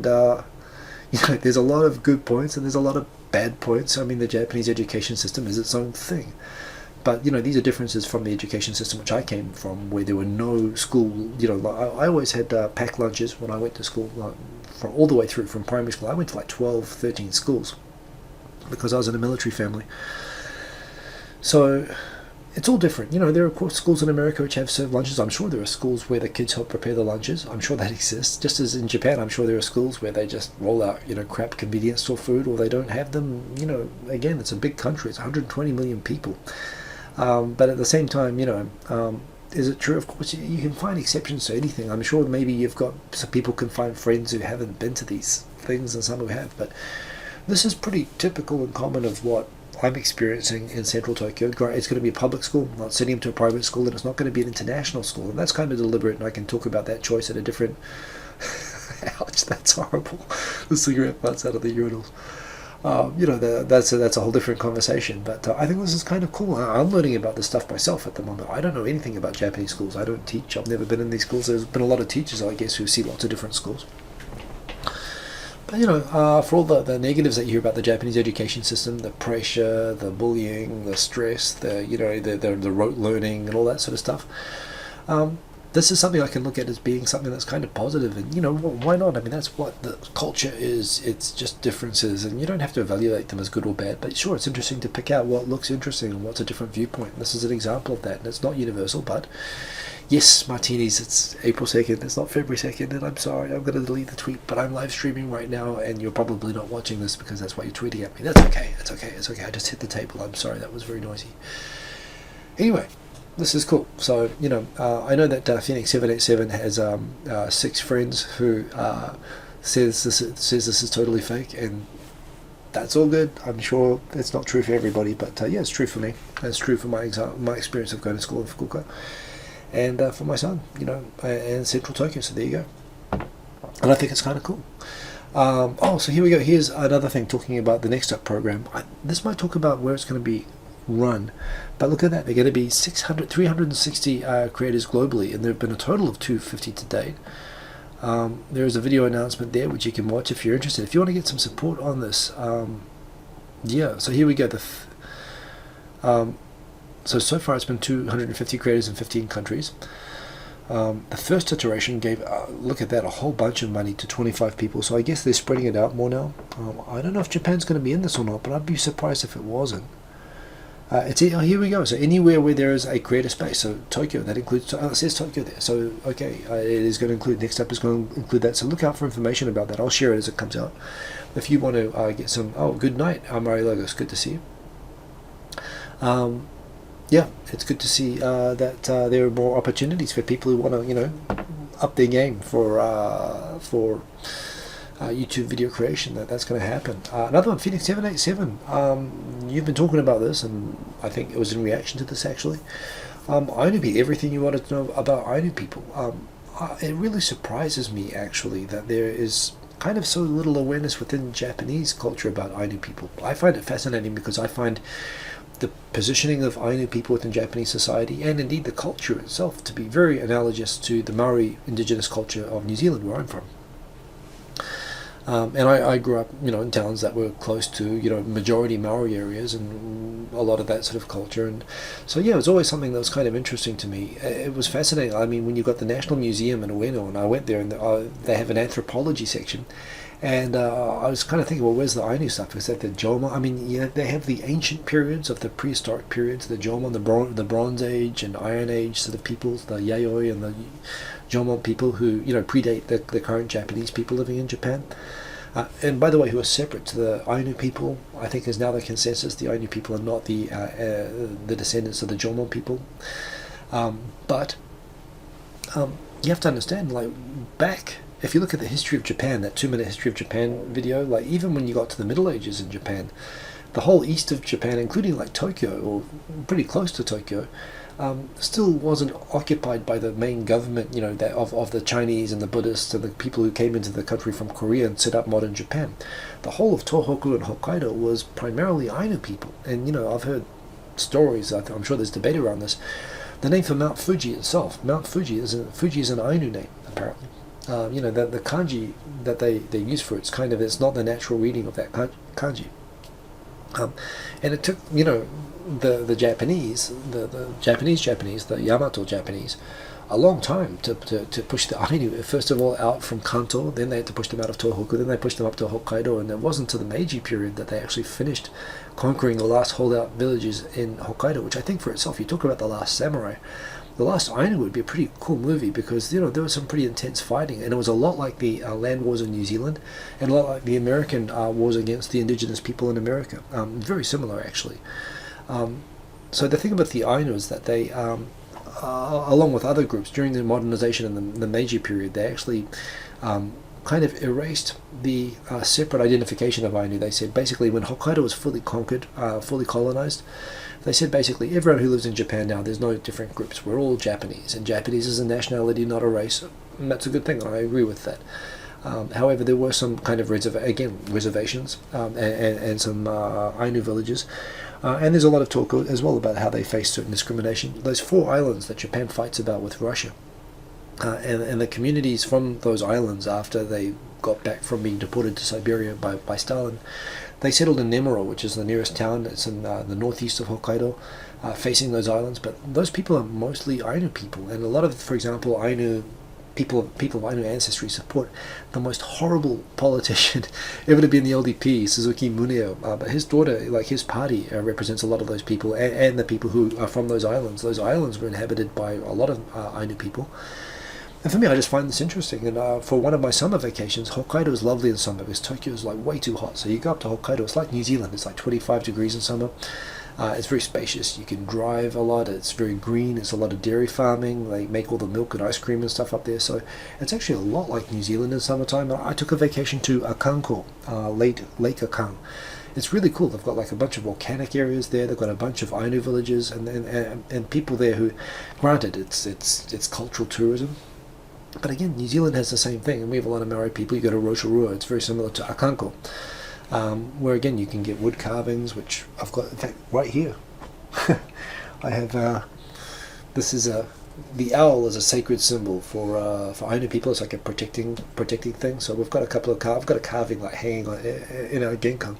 there's a lot of good points and there's a lot of bad points. I mean, the Japanese education system is its own thing. But, these are differences from the education system which I came from, where there were no school, I always had packed lunches when I went to school, from all the way through from primary school. I went to like 12, 13 schools because I was in a military family. So it's all different. There are, of course, schools in America which have served lunches. I'm sure there are schools where the kids help prepare the lunches. I'm sure that exists. Just as in Japan, I'm sure there are schools where they just roll out, crap convenience store food, or they don't have them. Again, it's a big country. It's 120 million people. But at the same time, is it true? Of course, you can find exceptions to anything. I'm sure maybe you've got some people can find friends who haven't been to these things and some who have. But this is pretty typical and common of what I'm experiencing in central Tokyo. It's going to be a public school, not sending them to a private school, and it's not going to be an international school. And that's kind of deliberate, and I can talk about that choice at a different... Ouch, that's horrible. The cigarette butts out of the urinals. That's a whole different conversation, but I think this is kind of cool. I'm learning about this stuff myself at the moment. I don't know anything about Japanese schools. I don't teach. I've never been in these schools. There's been a lot of teachers, I guess, who see lots of different schools. But for all the negatives that you hear about the Japanese education system, the pressure, the bullying, the stress, the rote learning and all that sort of stuff, this is something I can look at as being something that's kind of positive, and why not? I mean, that's what the culture is. It's just differences, and you don't have to evaluate them as good or bad, but sure, it's interesting to pick out what looks interesting and what's a different viewpoint. This is an example of that, and it's not universal, but yes, Martinis, it's April 2nd, it's not February 2nd, and I'm sorry, I'm going to delete the tweet, but I'm live streaming right now, and you're probably not watching this because that's why you're tweeting at me. That's okay, it's okay, I just hit the table, I'm sorry, that was very noisy. Anyway, this is cool. So, I know that Phoenix 787 has 6 friends who says this is totally fake, and that's all good. I'm sure it's not true for everybody, but yeah, it's true for me. It's true for my experience of going to school in Fukuoka, and for my son, and Central Tokyo. So there you go. And I think it's kind of cool. So here we go. Here's another thing talking about the Next Up program. This might talk about where it's going to be run, but look at that, they're going to be 360 creators globally, and there have been a total of 250 to date. There is a video announcement there which you can watch if you're interested, if you want to get some support on this. So here we go. So far it's been 250 creators in 15 countries. The first iteration gave, look at that, a whole bunch of money to 25 people, so I guess they're spreading it out more now. I don't know if Japan's going to be in this or not, but I'd be surprised if it wasn't. Here we go. So anywhere where there is a creator space. So Tokyo, that includes. It says Tokyo there. So okay, it is going to include. Next up is going to include that. So look out for information about that. I'll share it as it comes out. If you want to get some. Oh, good night, Mario Logos. Good to see you. Yeah, it's good to see that there are more opportunities for people who want to, up their game for YouTube video creation. That's going to happen. Another one, Phoenix 787. You've been talking about this, and I think it was in reaction to this actually. Ainu people, everything you wanted to know about Ainu people. It really surprises me actually that there is kind of so little awareness within Japanese culture about Ainu people. I find it fascinating because I find the positioning of Ainu people within Japanese society, and indeed the culture itself, to be very analogous to the Maori indigenous culture of New Zealand, where I'm from. And I grew up, in towns that were close to, majority Maori areas and a lot of that sort of culture. And so, yeah, it was always something that was kind of interesting to me. It was fascinating. I mean, when you've got the National Museum in Ueno, and I went there, and they have an anthropology section. And I was kind of thinking, well, where's the Ainu stuff? Is that the Jomon? I mean, they have the ancient periods of the prehistoric periods, the Jomon, the Bronze Age and Iron Age sort of peoples, the Yayoi and the Jomon people who, predate the current Japanese people living in Japan. And by the way, who are separate to the Ainu people. I think is now the consensus. The Ainu people are not the descendants of the Jomon people. But you have to understand, like, back if you look at the history of Japan, that 2-minute history of Japan video, like even when you got to the Middle Ages in Japan, the whole east of Japan, including like Tokyo or pretty close to Tokyo, still wasn't occupied by the main government, that of the Chinese and the Buddhists and the people who came into the country from Korea and set up modern Japan. The whole of Tohoku and Hokkaido was primarily Ainu people, and I've heard stories. I'm sure there's debate around this. The name for Mount Fuji itself, Mount Fuji is an Ainu name apparently. The kanji that they use for it's not the natural reading of that kanji. And it took the Japanese, the Japanese, the Yamato Japanese, a long time to push the Ainu, first of all out from Kanto, then they had to push them out of Tohoku, then they pushed them up to Hokkaido, and it wasn't until the Meiji period that they actually finished conquering the last holdout villages in Hokkaido, which I think for itself, you talk about The Last Samurai, The Last Ainu would be a pretty cool movie because, there was some pretty intense fighting, and it was a lot like the land wars in New Zealand, and a lot like the American wars against the indigenous people in America. Very similar, actually. So the thing about the Ainu is that they, along with other groups, during the modernization in the Meiji period, they actually kind of erased the separate identification of Ainu. They said basically when Hokkaido was fully conquered, fully colonized, they said basically everyone who lives in Japan now, there's no different groups. We're all Japanese, and Japanese is a nationality, not a race. And that's a good thing, and I agree with that. However, there were some kind of reservations and some Ainu villages. And there's a lot of talk as well about how they face certain discrimination. Those 4 islands that Japan fights about with Russia, and the communities from those islands after they got back from being deported to Siberia by Stalin, they settled in Nemuro, which is the nearest town. It's in the northeast of Hokkaido, facing those islands. But those people are mostly Ainu people, and a lot of, for example, people of Ainu ancestry support the most horrible politician ever to be in the LDP, Suzuki Muneo. But his daughter, like his party, represents a lot of those people, and the people who are from those islands. Those islands were inhabited by a lot of Ainu people. And for me, I just find this interesting. And for one of my summer vacations, Hokkaido is lovely in summer because Tokyo is like way too hot. So you go up to Hokkaido, it's like New Zealand. It's like 25 degrees in summer. It's very spacious. You can drive a lot. It's very green. It's a lot of dairy farming. They make all the milk and ice cream and stuff up there. So it's actually a lot like New Zealand in summertime. I took a vacation to Akanko, Lake Akan. It's really cool. They've got like a bunch of volcanic areas there. They've got a bunch of Ainu villages and people there who, granted, it's cultural tourism. But again, New Zealand has the same thing, and we have a lot of Maori people. You go to Rotorua, it's very similar to Akanko, where again you can get wood carvings, which I've got, in fact, right here. I have, this is the owl is a sacred symbol for Ainu people. It's like a protecting thing. So we've got a couple of I've got a carving like hanging on, in our genkang.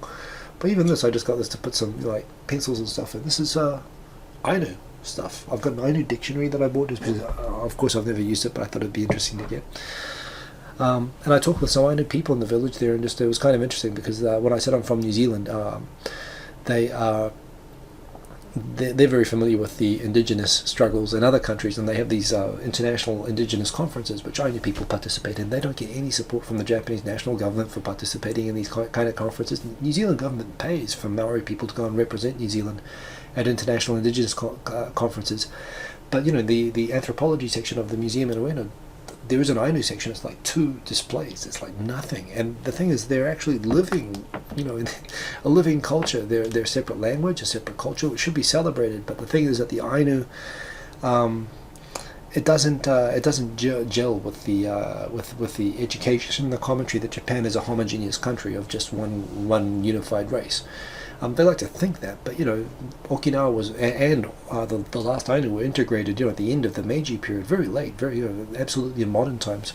But even this, I just got this to put some like pencils and stuff in. This is Ainu stuff. I've got an Ainu dictionary that I bought just because, of course, I've never used it, but I thought it'd be interesting to get. And I talked with some Ainu people in the village there, and just it was kind of interesting because when I said I'm from New Zealand, they're very familiar with the indigenous struggles in other countries, and they have these international indigenous conferences which Ainu people participate in. They don't get any support from the Japanese national government for participating in these kind of conferences. The New Zealand government pays for Maori people to go and represent New Zealand at international indigenous conferences. But the anthropology section of the museum in Ueno, there is an Ainu section. It's like 2 displays. It's like nothing. And the thing is, they're actually living, in a living culture. They're separate language, a separate culture, which should be celebrated. But the thing is that the Ainu, it doesn't gel with the education and the commentary that Japan is a homogeneous country of just one unified race. They like to think that, but Okinawa was and the last Ainu were integrated at the end of the Meiji period, very late, very absolutely in modern times,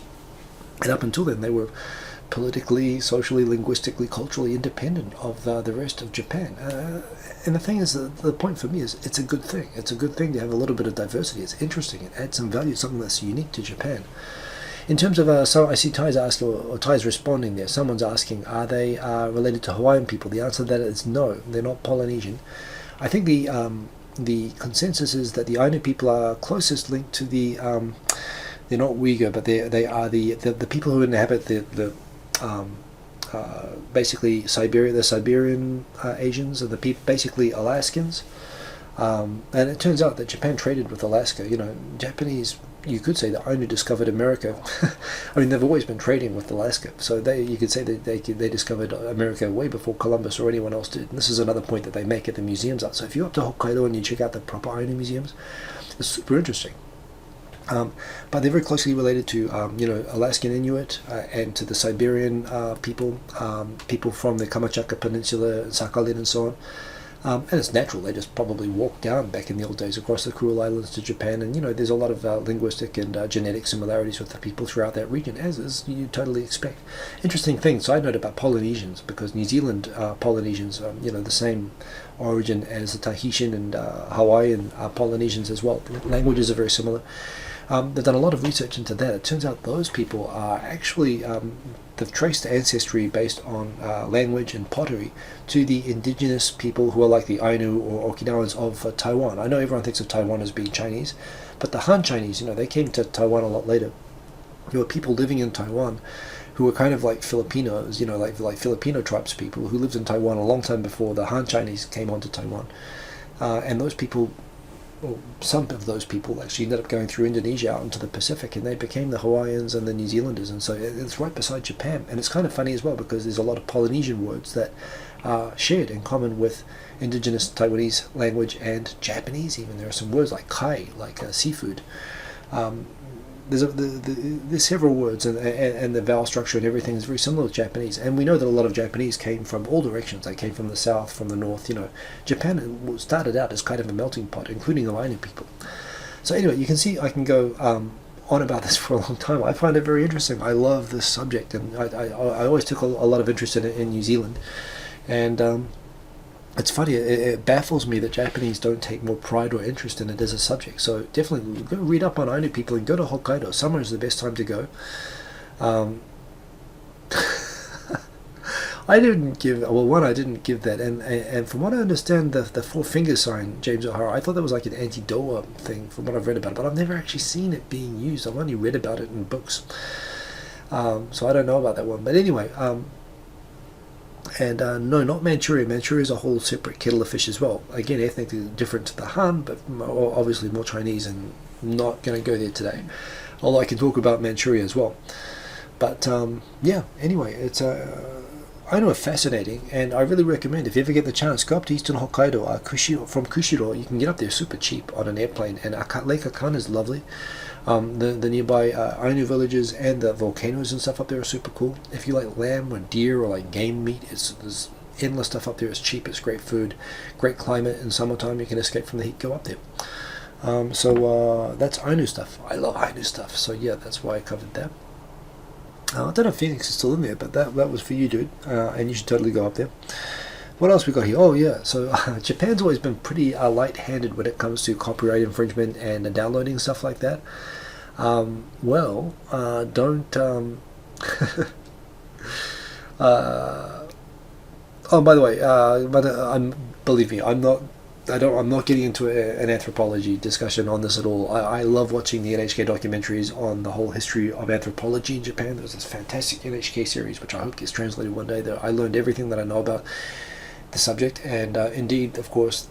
and up until then they were politically, socially, linguistically, culturally independent of the rest of Japan. And the thing is, the point for me is it's a good thing. It's a good thing to have a little bit of diversity. It's interesting. It adds some value, something that's unique to Japan. In terms of, so I see Ty's asked, or Ty's responding there. Someone's asking, are they related to Hawaiian people? The answer to that is no, they're not Polynesian. I think the consensus is that the Ainu people are closest linked to the, they're not Uyghur, but they are the people who inhabit the basically Siberia, the Siberian Asians, and the people, basically Alaskans. And it turns out that Japan traded with Alaska. Japanese you could say that Ainu discovered America. I mean, they've always been trading with Alaska, so you could say that they discovered America way before Columbus or anyone else did. And this is another point that they make at the museums out. So if you're up to Hokkaido and you check out the proper Ainu museums, it's super interesting. But they're very closely related to, Alaskan Inuit and to the Siberian people, people from the Kamchatka Peninsula, Sakhalin and so on. And it's natural, they just probably walked down back in the old days across the Kuril Islands to Japan, and there's a lot of linguistic and genetic similarities with the people throughout that region, as you totally expect. Interesting thing, side note about Polynesians, because New Zealand Polynesians, the same origin as the Tahitian and Hawaiian Polynesians as well. Languages are very similar. They've done a lot of research into that. It turns out those people are actually, they've traced ancestry based on language and pottery to the indigenous people who are like the Ainu or Okinawans of Taiwan. I know everyone thinks of Taiwan as being Chinese, but the Han Chinese, they came to Taiwan a lot later. There were people living in Taiwan who were kind of like Filipinos, like Filipino tribes people who lived in Taiwan a long time before the Han Chinese came onto Taiwan. And those people, well, some of those people actually ended up going through Indonesia out into the Pacific, and they became the Hawaiians and the New Zealanders, and so it's right beside Japan. And it's kind of funny as well, because there's a lot of Polynesian words that are shared in common with indigenous Taiwanese language and Japanese even. There are some words like kai, like seafood. There's several words, and the vowel structure and everything is very similar with Japanese. And we know that a lot of Japanese came from all directions. They came from the south, from the north. Japan started out as kind of a melting pot, including the Ainu people. So anyway, you can see I can go on about this for a long time. I find it very interesting. I love this subject, and I always took a lot of interest in New Zealand. And it's funny, it baffles me that Japanese don't take more pride or interest in it as a subject. So definitely go read up on Ainu people and go to Hokkaido. Summer is the best time to go. I didn't give that, and from what I understand, the four finger sign, James O'Hara, I thought that was like an anti-Doa thing from what I've read about it, but I've never actually seen it being used. I've only read about it in books. So I don't know about that one. But anyway, no, not Manchuria. Manchuria is a whole separate kettle of fish as well. Again, ethnically different to the Han, but obviously more Chinese, and not going to go there today. Although I can talk about Manchuria as well. But yeah, anyway, it's I know it's fascinating, and I really recommend, if you ever get the chance, go up to eastern Hokkaido. From Kushiro, you can get up there super cheap on an airplane, and Lake Akan is lovely. The nearby Ainu villages and the volcanoes and stuff up there are super cool. If you like lamb or deer or like game meat, there's endless stuff up there. It's cheap, it's great food, great climate. In summertime, you can escape from the heat, go up there. So that's Ainu stuff. I love Ainu stuff, so yeah, that's why I covered that. I don't know if Phoenix is still in there, but that was for you, dude, and you should totally go up there. What else we got here? Oh yeah, so Japan's always been pretty light-handed when it comes to copyright infringement and downloading stuff like that. Don't oh, by the way, believe me, I'm not getting into an anthropology discussion on this at all. I love watching the NHK documentaries on the whole history of anthropology in Japan. There's this fantastic NHK series, which I hope gets translated one day. I learned everything that I know about the subject, and indeed, of course,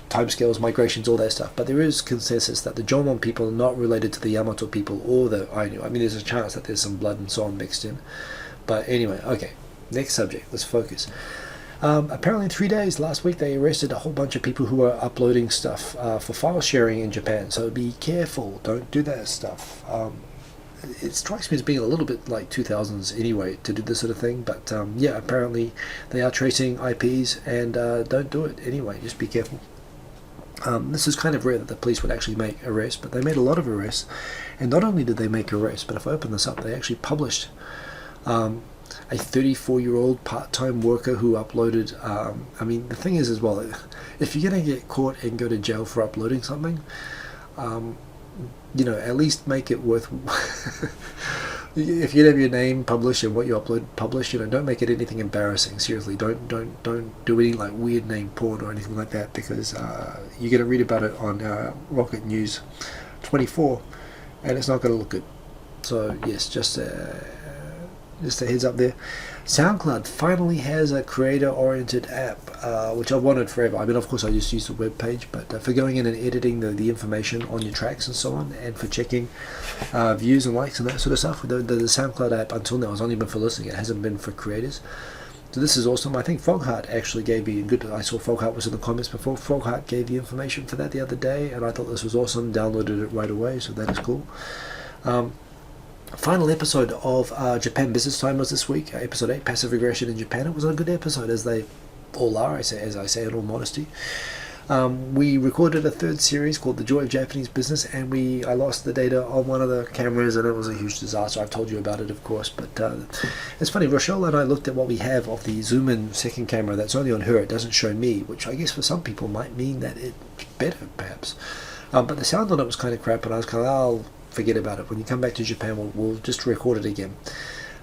timescales, migrations, all that stuff. But there is consensus that the Jomon people are not related to the Yamato people or the Ainu. I mean, there's a chance that there's some blood and so on mixed in. But anyway, okay, next subject, let's focus. Apparently in 3 days, last week, they arrested a whole bunch of people who were uploading stuff for file sharing in Japan. So be careful, don't do that stuff. It strikes me as being a little bit like 2000s anyway to do this sort of thing, but yeah, apparently they are tracing IPs, and don't do it anyway, just be careful. This is kind of rare that the police would actually make arrests, but they made a lot of arrests, and not only did they make arrests, but if I open this up, they actually published a 34-year-old part-time worker who uploaded, I mean, the thing is as well, if you're going to get caught and go to jail for uploading something, at least make it worth. If you have your name published and what you upload published, don't make it anything embarrassing. Seriously, don't do any like weird name porn or anything like that, because you're going to read about it on Rocket News 24, and it's not going to look good. So yes, just a heads up there. SoundCloud finally has a creator-oriented app, which I've wanted forever. I mean, of course, I just use the web page, but for going in and editing the information on your tracks and so on, and for checking views and likes and that sort of stuff, the SoundCloud app until now has only been for listening. It hasn't been for creators. So this is awesome. I think Foghart actually gave me good. I saw Foghart was in the comments before. Foghart gave the information for that the other day, and I thought this was awesome. Downloaded it right away, so that is cool. Final episode of Japan Business Time was this week, episode 8, Passive Aggression in Japan. It was a good episode, as they all are, as I say in all modesty. We recorded a third series called The Joy of Japanese Business, and I lost the data on one of the cameras, and it was a huge disaster. I've told you about it, of course, but it's funny. Rochelle and I looked at what we have of the zoom-in second camera. That's only on her. It doesn't show me, which I guess for some people might mean that it's better, perhaps. But the sound on it was kind of crap, and I was kind of, I'll forget about it. When you come back to Japan, we'll just record it again.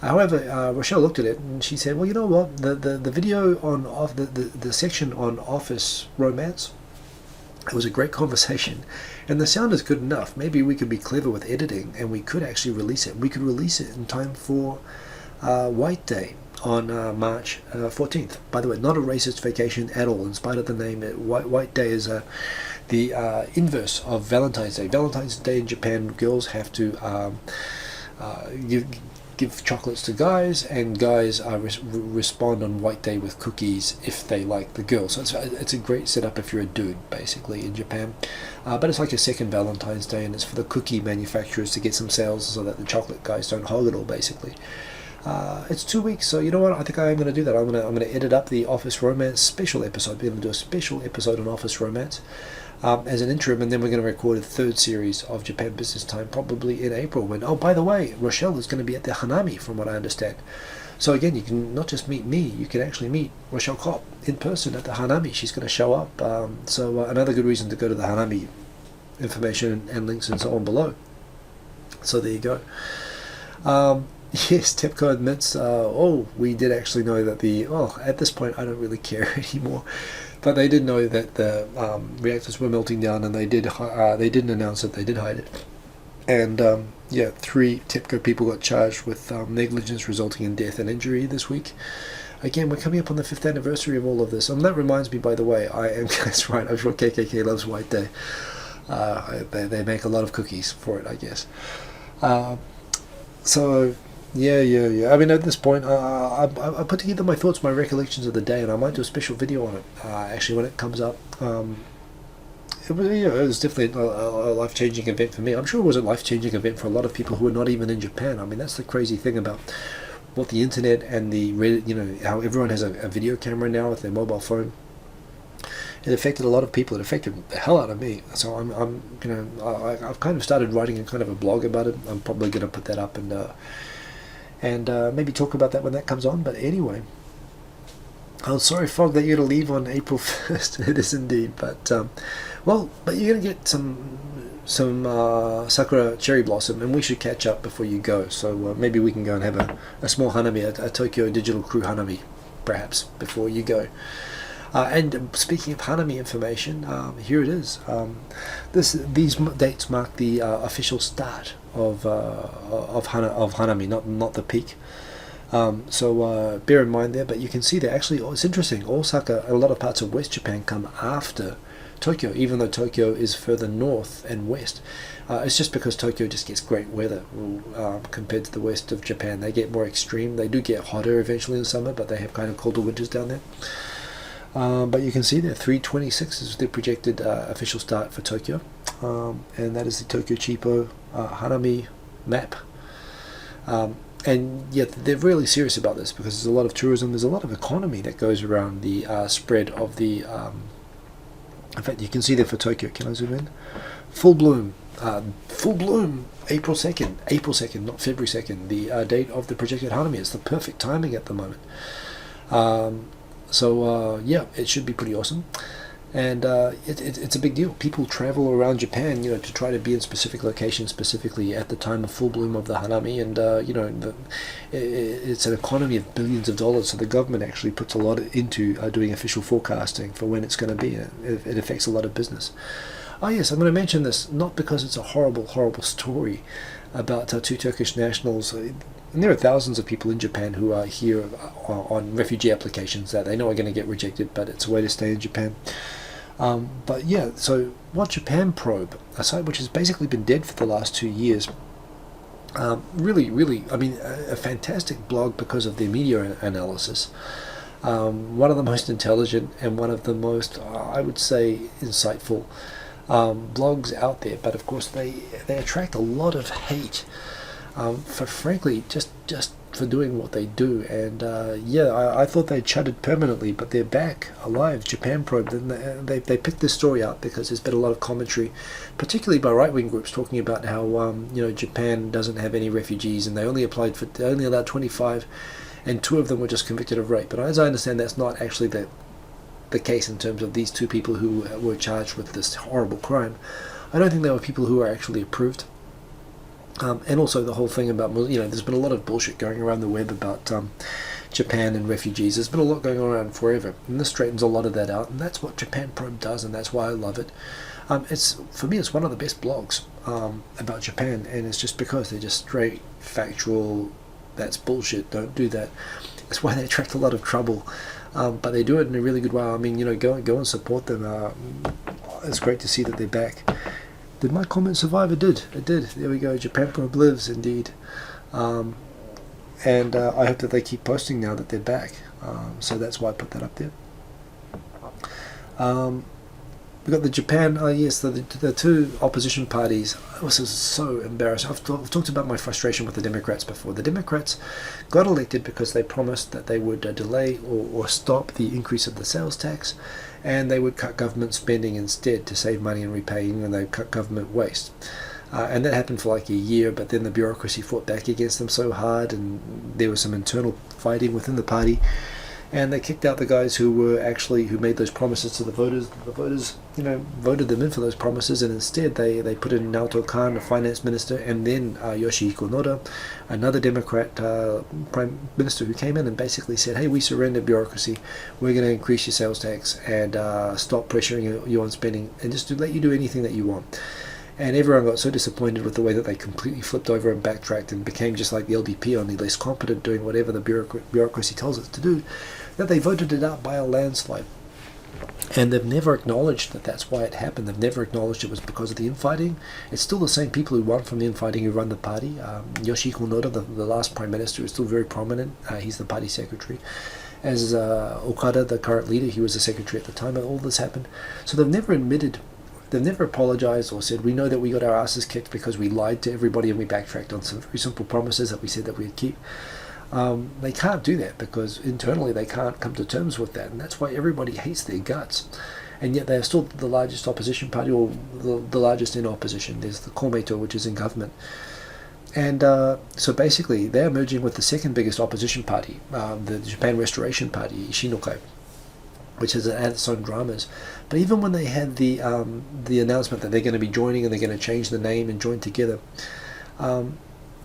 However, Rochelle looked at it and she said, well, you know what, the video on the section on office romance, it was a great conversation, and the sound is good enough. Maybe we could be clever with editing, and we could actually release it. We could release it in time for White Day on March 14th. By the way, not a racist vacation at all, in spite of the name. White Day is the inverse of Valentine's Day. Valentine's Day in Japan, girls have to give chocolates to guys, and guys respond on White Day with cookies if they like the girl. So it's a great setup if you're a dude, basically, in Japan. But it's like a second Valentine's Day, and it's for the cookie manufacturers to get some sales so that the chocolate guys don't hog it all, basically. It's 2 weeks, so you know what? I think I am going to do that. I'm going to edit up the Office Romance special episode. We're going to do a special episode on Office Romance as an interim, and then we're going to record a third series of Japan Business Time, probably in April. When, oh, by the way, Rochelle is going to be at the Hanami, from what I understand. So again, you can not just meet me, you can actually meet Rochelle Kopp in person at the Hanami. She's going to show up. So another good reason to go to the Hanami. Information and links and so on below. So there you go. Yes, TEPCO admits, we did actually know that at this point I don't really care anymore, but they did know that the reactors were melting down, and they didn't announce it, they did hide it. And 3 TEPCO people got charged with negligence resulting in death and injury this week. Again, we're coming up on the 5th anniversary of all of this, and that reminds me, by the way, that's right, I'm sure KKK loves White Day. They make a lot of cookies for it, I guess. So yeah. I mean, at this point, I put together my thoughts, my recollections of the day, and I might do a special video on it. Actually, when it comes up, it was definitely a life-changing event for me. I'm sure it was a life-changing event for a lot of people who are not even in Japan. I mean, that's the crazy thing about what the internet and how everyone has a video camera now with their mobile phone. It affected a lot of people. It affected the hell out of me. So I've kind of started writing a kind of a blog about it. I'm probably going to put that up and maybe talk about that when that comes on. But anyway, I'm sorry, Fog, that you're going to leave on April 1st. It is indeed. But but you're going to get some sakura cherry blossom, and we should catch up before you go. So maybe we can go and have a small hanami, a Tokyo Digital Crew hanami, perhaps, before you go. And speaking of Hanami information, here it is. These dates mark the official start of Hanami, not the peak. So bear in mind there. But you can see that actually, it's interesting. Osaka and a lot of parts of West Japan come after Tokyo, even though Tokyo is further north and west. It's just because Tokyo just gets great weather compared to the west of Japan. They get more extreme. They do get hotter eventually in summer, but they have kind of colder winters down there. But you can see there, 3:26 is the projected official start for Tokyo, and that is the Tokyo Cheapo Hanami map. And yet they're really serious about this, because there's a lot of tourism, there's a lot of economy that goes around the spread of the. In fact, you can see there for Tokyo. Can I zoom in? Full bloom, April 2nd, not February 2nd. The date of the projected Hanami. It's the perfect timing at the moment. So it should be pretty awesome, and it's a big deal. People travel around Japan, to try to be in specific locations, specifically at the time of full bloom of the Hanami, and it's an economy of billions of dollars. So the government actually puts a lot into doing official forecasting for when it's going to be. It affects a lot of business. Oh yes, I'm going to mention this not because it's a horrible story about 2 Turkish nationals. and there are thousands of people in Japan who are here on refugee applications that they know are going to get rejected, but it's a way to stay in Japan. But yeah, so What Japan Probe, a site which has basically been dead for the last 2 years, really, I mean, a fantastic blog because of their media analysis. One of the most intelligent and one of the most, I would say, insightful blogs out there. But of course, they attract a lot of hate for, frankly, just for doing what they do. And I thought they'd shuttered permanently, but they're back alive. Japan Probe, they picked this story out because there's been a lot of commentary, particularly by right-wing groups, talking about how Japan doesn't have any refugees and they only allowed 25, and 2 of them were just convicted of rape. But as I understand, that's not actually the case in terms of these 2 people who were charged with this horrible crime. I don't think they were people who were actually approved. And also the whole thing about, there's been a lot of bullshit going around the web about Japan and refugees. There's been a lot going on around forever, and this straightens a lot of that out, and that's what Japan Probe does, and that's why I love it. For me, it's one of the best blogs about Japan, and it's just because they're just straight, factual, that's bullshit, don't do that. That's why they attract a lot of trouble, but they do it in a really good way. I mean, go and support them. It's great to see that they're back. Did my comment survive? It did. There we go. Japan Probe lives, indeed. And I hope that they keep posting now that they're back. So that's why I put that up there. We've got the Japan, the 2 opposition parties. This is so embarrassing. I've talked about my frustration with the Democrats before. The Democrats got elected because they promised that they would delay or stop the increase of the sales tax, and they would cut government spending instead to save money and repaying, and they cut government waste. And that happened for like a year, but then the bureaucracy fought back against them so hard, and there was some internal fighting within the party, and they kicked out the guys who made those promises to the voters. The voters, voted them in for those promises, and instead they put in Naoto Kan, the finance minister, and then Yoshihiko Noda, another Democrat prime minister, who came in and basically said, hey, we surrender bureaucracy, we're going to increase your sales tax and stop pressuring you on spending, and just to let you do anything that you want. And everyone got so disappointed with the way that they completely flipped over and backtracked and became just like the LDP, only less competent, doing whatever the bureaucracy tells it to do, that they voted it out by a landslide. And they've never acknowledged that that's why it happened. They've never acknowledged it was because of the infighting. It's still the same people who won from the infighting who run the party. Yoshihiko Noda, the last prime minister, is still very prominent. He's the party secretary. As Okada, the current leader, he was the secretary at the time that all this happened. So they've never admitted, they've never apologized or said, we know that we got our asses kicked because we lied to everybody and we backtracked on some very simple promises that we said that we'd keep. They can't do that because internally they can't come to terms with that, and that's why everybody hates their guts. And yet they are still the largest opposition party, or the largest in opposition. There's the Komeito, which is in government. And so basically they're merging with the second biggest opposition party, the Japan Restoration Party, Ishinokai, which has had its own dramas. But even when they had the announcement that they're going to be joining and they're going to change the name and join together,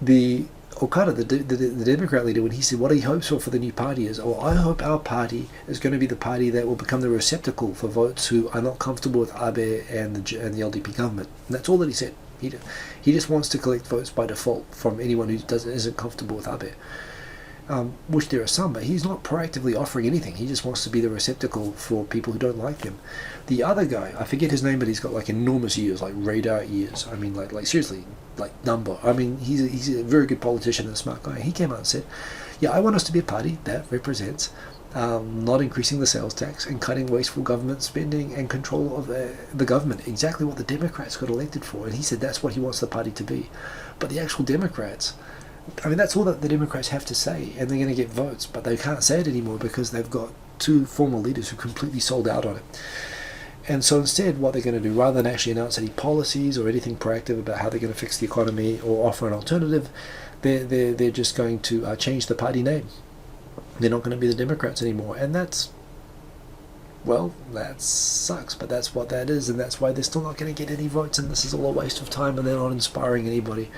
the Okada, the Democrat leader, when he said what he hopes for the new party is, I hope our party is going to be the party that will become the receptacle for votes who are not comfortable with Abe and the LDP government. And that's all that he said. He just wants to collect votes by default from anyone who isn't comfortable with Abe. Which there are some, but he's not proactively offering anything. He just wants to be the receptacle for people who don't like him. The other guy, I forget his name, but he's got like enormous ears, like radar ears. I mean, like seriously, like number. I mean, he's a very good politician and a smart guy. He came out and said, yeah, I want us to be a party that represents not increasing the sales tax and cutting wasteful government spending and control of the government. Exactly what the Democrats got elected for. And he said that's what he wants the party to be. But the actual Democrats, I mean, that's all that the Democrats have to say, and they're going to get votes, but they can't say it anymore because they've got 2 former leaders who completely sold out on it. And so instead, what they're going to do, rather than actually announce any policies or anything proactive about how they're going to fix the economy or offer an alternative, they're just going to change the party name. They're not going to be the Democrats anymore, and that sucks, but that's what that is, and that's why they're still not going to get any votes, and this is all a waste of time, and they're not inspiring anybody.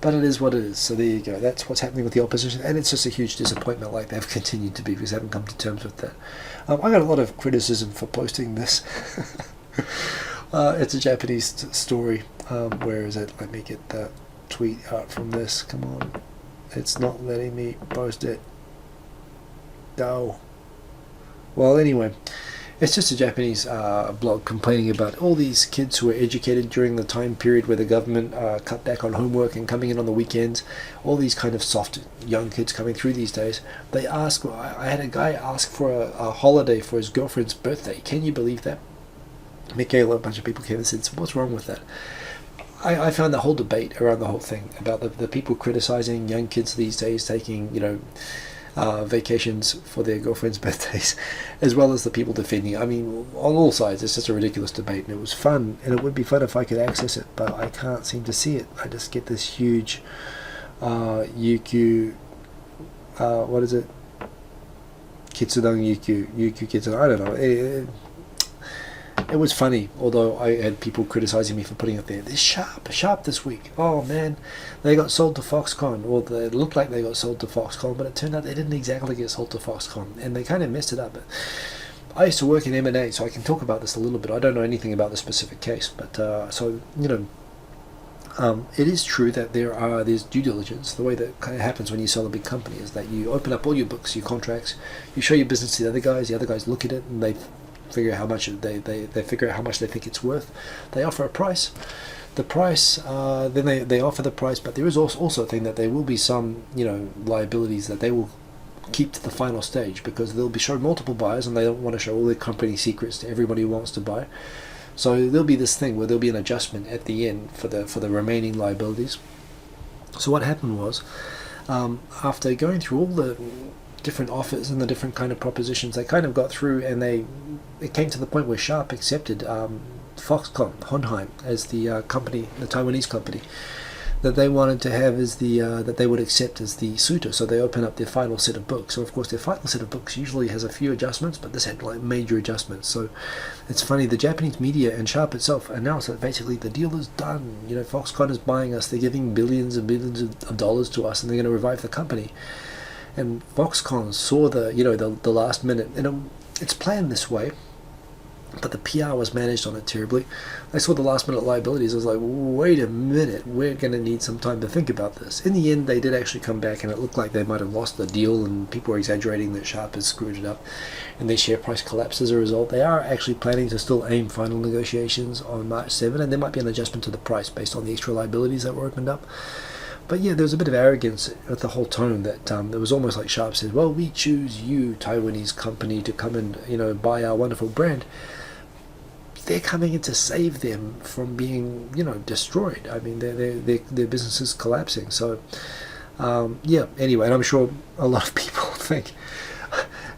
But it is what it is, so there you go. That's what's happening with the opposition, and it's just a huge disappointment, like they've continued to be, because they haven't come to terms with that. I got a lot of criticism for posting this. It's a Japanese story. Where is it? Let me get the tweet out from this. Come on. It's not letting me post it. No. Well, anyway, it's just a Japanese blog complaining about all these kids who were educated during the time period where the government cut back on homework and coming in on the weekends. All these kind of soft young kids coming through these days. They ask. I had a guy ask for a holiday for his girlfriend's birthday. Can you believe that? Michaela, a bunch of people came and said, "What's wrong with that?" I found the whole debate around the whole thing about the people criticizing young kids these days taking, vacations for their girlfriends' birthdays, as well as the people defending it. I mean, on all sides, it's just a ridiculous debate, and it was fun, and it would be fun if I could access it, but I can't seem to see it. I just get this huge UQ, what is it? Kitsudan UQ Kitsudan, I don't know. It was funny, although I had people criticizing me for putting it there. This Sharp this week. Oh man, they got sold to Foxconn, or they looked like they got sold to Foxconn, but it turned out they didn't exactly get sold to Foxconn, and they kind of messed it up. I used to work in M&A, so I can talk about this a little bit. I don't know anything about the specific case, but it is true that there's due diligence. The way that kind of happens when you sell a big company is that you open up all your books, your contracts, you show your business to the other guys look at it, and they figure out how much they figure out how much they think it's worth. They offer a price. The price, then they offer the price, but there is also a thing that there will be some liabilities that they will keep to the final stage, because they'll be shown multiple buyers and they don't want to show all their company secrets to everybody who wants to buy. So there'll be this thing where there'll be an adjustment at the end for the remaining liabilities. So what happened was, after going through all the different offers and the different kind of propositions, they kind of got through, and it came to the point where Sharp accepted Foxconn, Honheim, as the company, the Taiwanese company, that they wanted to have as that they would accept as the suitor. So they open up their final set of books. So of course their final set of books usually has a few adjustments, but this had like major adjustments. So it's funny, the Japanese media and Sharp itself announced that basically the deal is done. Foxconn is buying us. They're giving billions and billions of dollars to us, and they're going to revive the company. And Foxconn saw the last minute, and it's planned this way, but the PR was managed on it terribly. They saw the last minute liabilities. I was like, wait a minute, we're going to need some time to think about this. In the end, they did actually come back, and it looked like they might have lost the deal, and people were exaggerating that Sharp has screwed it up, and their share price collapsed as a result. They are actually planning to still aim final negotiations on March 7, and there might be an adjustment to the price based on the extra liabilities that were opened up. But yeah, there was a bit of arrogance with the whole tone that it was almost like Sharp said, well, we choose you, Taiwanese company, to come and buy our wonderful brand. They're coming in to save them from being destroyed. I mean, their business is collapsing. So yeah, anyway, and I'm sure a lot of people think,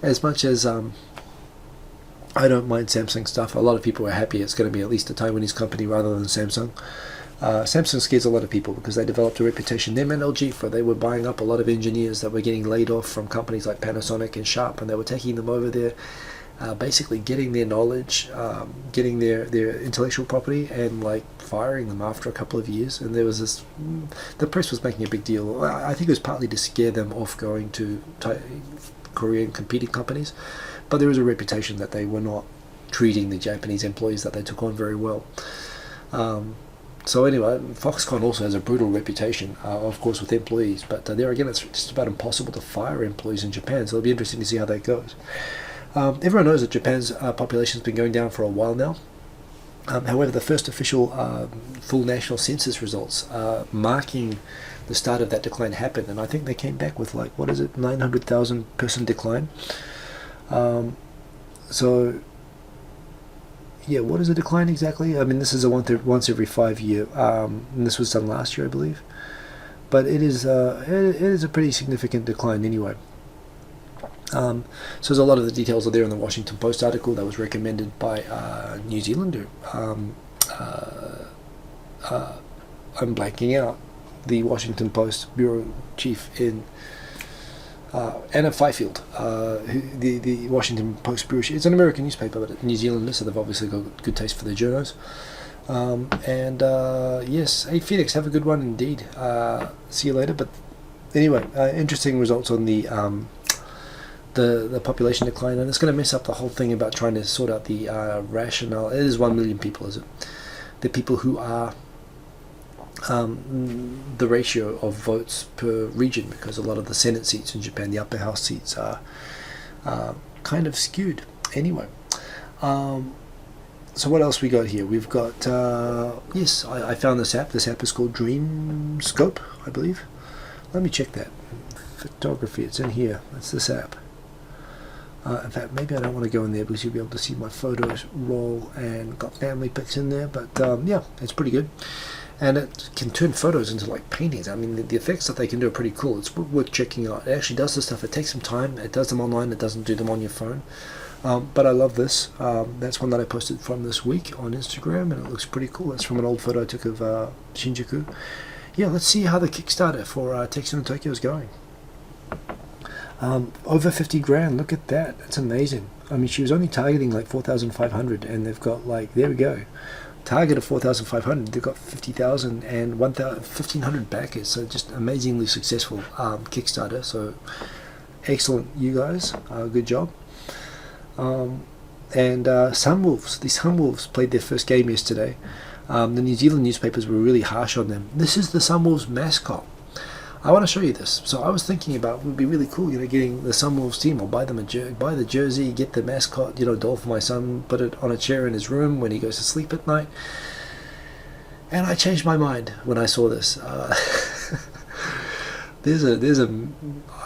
as much as I don't mind Samsung stuff, a lot of people are happy it's going to be at least a Taiwanese company rather than Samsung. Samsung scares a lot of people because they developed a reputation, them and LG, for they were buying up a lot of engineers that were getting laid off from companies like Panasonic and Sharp, and they were taking them over there, basically getting their knowledge, getting their intellectual property, and firing them after a couple of years. And there was this, the press was making a big deal. I think it was partly to scare them off going to Korean competing companies, but there was a reputation that they were not treating the Japanese employees that they took on very well. So anyway, Foxconn also has a brutal reputation, of course, with employees. But there again, it's just about impossible to fire employees in Japan. So it'll be interesting to see how that goes. Everyone knows that Japan's population has been going down for a while now. However, the first official full national census results marking the start of that decline happened, and I think they came back with 900,000 person decline. So yeah, what is the decline exactly? I mean, this is a once every 5 year, and this was done last year, I believe. But it is a pretty significant decline anyway. So there's a lot of the details are there in the Washington Post article that was recommended by New Zealander. I'm blanking out. The Washington Post bureau chief in Anna Fifield, the Washington Post bureau chief. It's an American newspaper, but New Zealander, so they've obviously got good taste for their journos. Yes, hey Phoenix, have a good one indeed. See you later. But anyway, interesting results on the population decline, and it's going to mess up the whole thing about trying to sort out the rationale. It is 1 million people, is it? The people who are the ratio of votes per region, because a lot of the Senate seats in Japan, the upper house seats, are kind of skewed. Anyway, so what else we got here? We've got, yes, I found this app. This app is called Dreamscope, I believe. Let me check that. Photography, it's in here. It's this app. In fact, maybe I don't want to go in there because you'll be able to see my photos roll and got family pics in there. But yeah, it's pretty good. And it can turn photos into like paintings. I mean, the effects that they can do are pretty cool. It's worth checking out. It actually does this stuff. It takes some time. It does them online. It doesn't do them on your phone. But I love this. That's one that I posted from this week on Instagram, and it looks pretty cool. It's from an old photo I took of Shinjuku. Yeah, let's see how the Kickstarter for Texan in Tokyo is going. Over 50 grand. Look at that. That's amazing. I mean, she was only targeting like 4,500, and they've got like, there we go. Target of 4,500. They've got 50,000 and 1,500 backers. So just amazingly successful Kickstarter. So excellent, you guys. Good job. And Sunwolves. The Sunwolves played their first game yesterday. The New Zealand newspapers were really harsh on them. This is the Sunwolves mascot. I want to show you this. So I was thinking about, it would be really cool, you know, getting the Sunwolves team, or buy them buy the jersey, get the mascot, you know, doll for my son, put it on a chair in his room when he goes to sleep at night. And I changed my mind when I saw this. There's a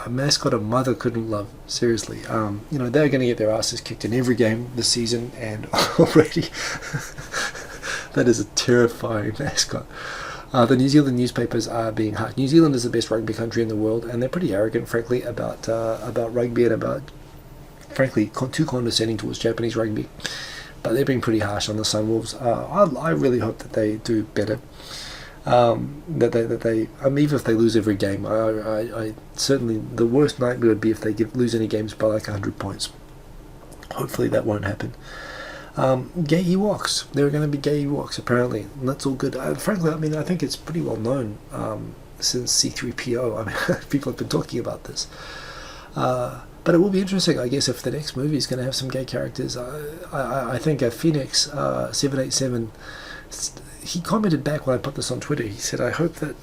mascot a mother couldn't love. Seriously, you know, they're going to get their asses kicked in every game this season, and already that is a terrifying mascot. The New Zealand newspapers are being harsh. New Zealand is the best rugby country in the world, and they're pretty arrogant, frankly, about rugby, and about, frankly, too condescending towards Japanese rugby. But they're being pretty harsh on the Sunwolves. I really hope that they do better. That they I mean, even if they lose every game, I certainly, the worst nightmare would be if they lose any games by like 100 points. Hopefully that won't happen. Gay Ewoks. There are going to be gay Ewoks, apparently, and that's all good. Frankly, I mean, I think it's pretty well known since C-3PO. I mean, people have been talking about this. But it will be interesting, I guess, if the next movie is going to have some gay characters. I think Phoenix 787, he commented back when I put this on Twitter. He said, I hope that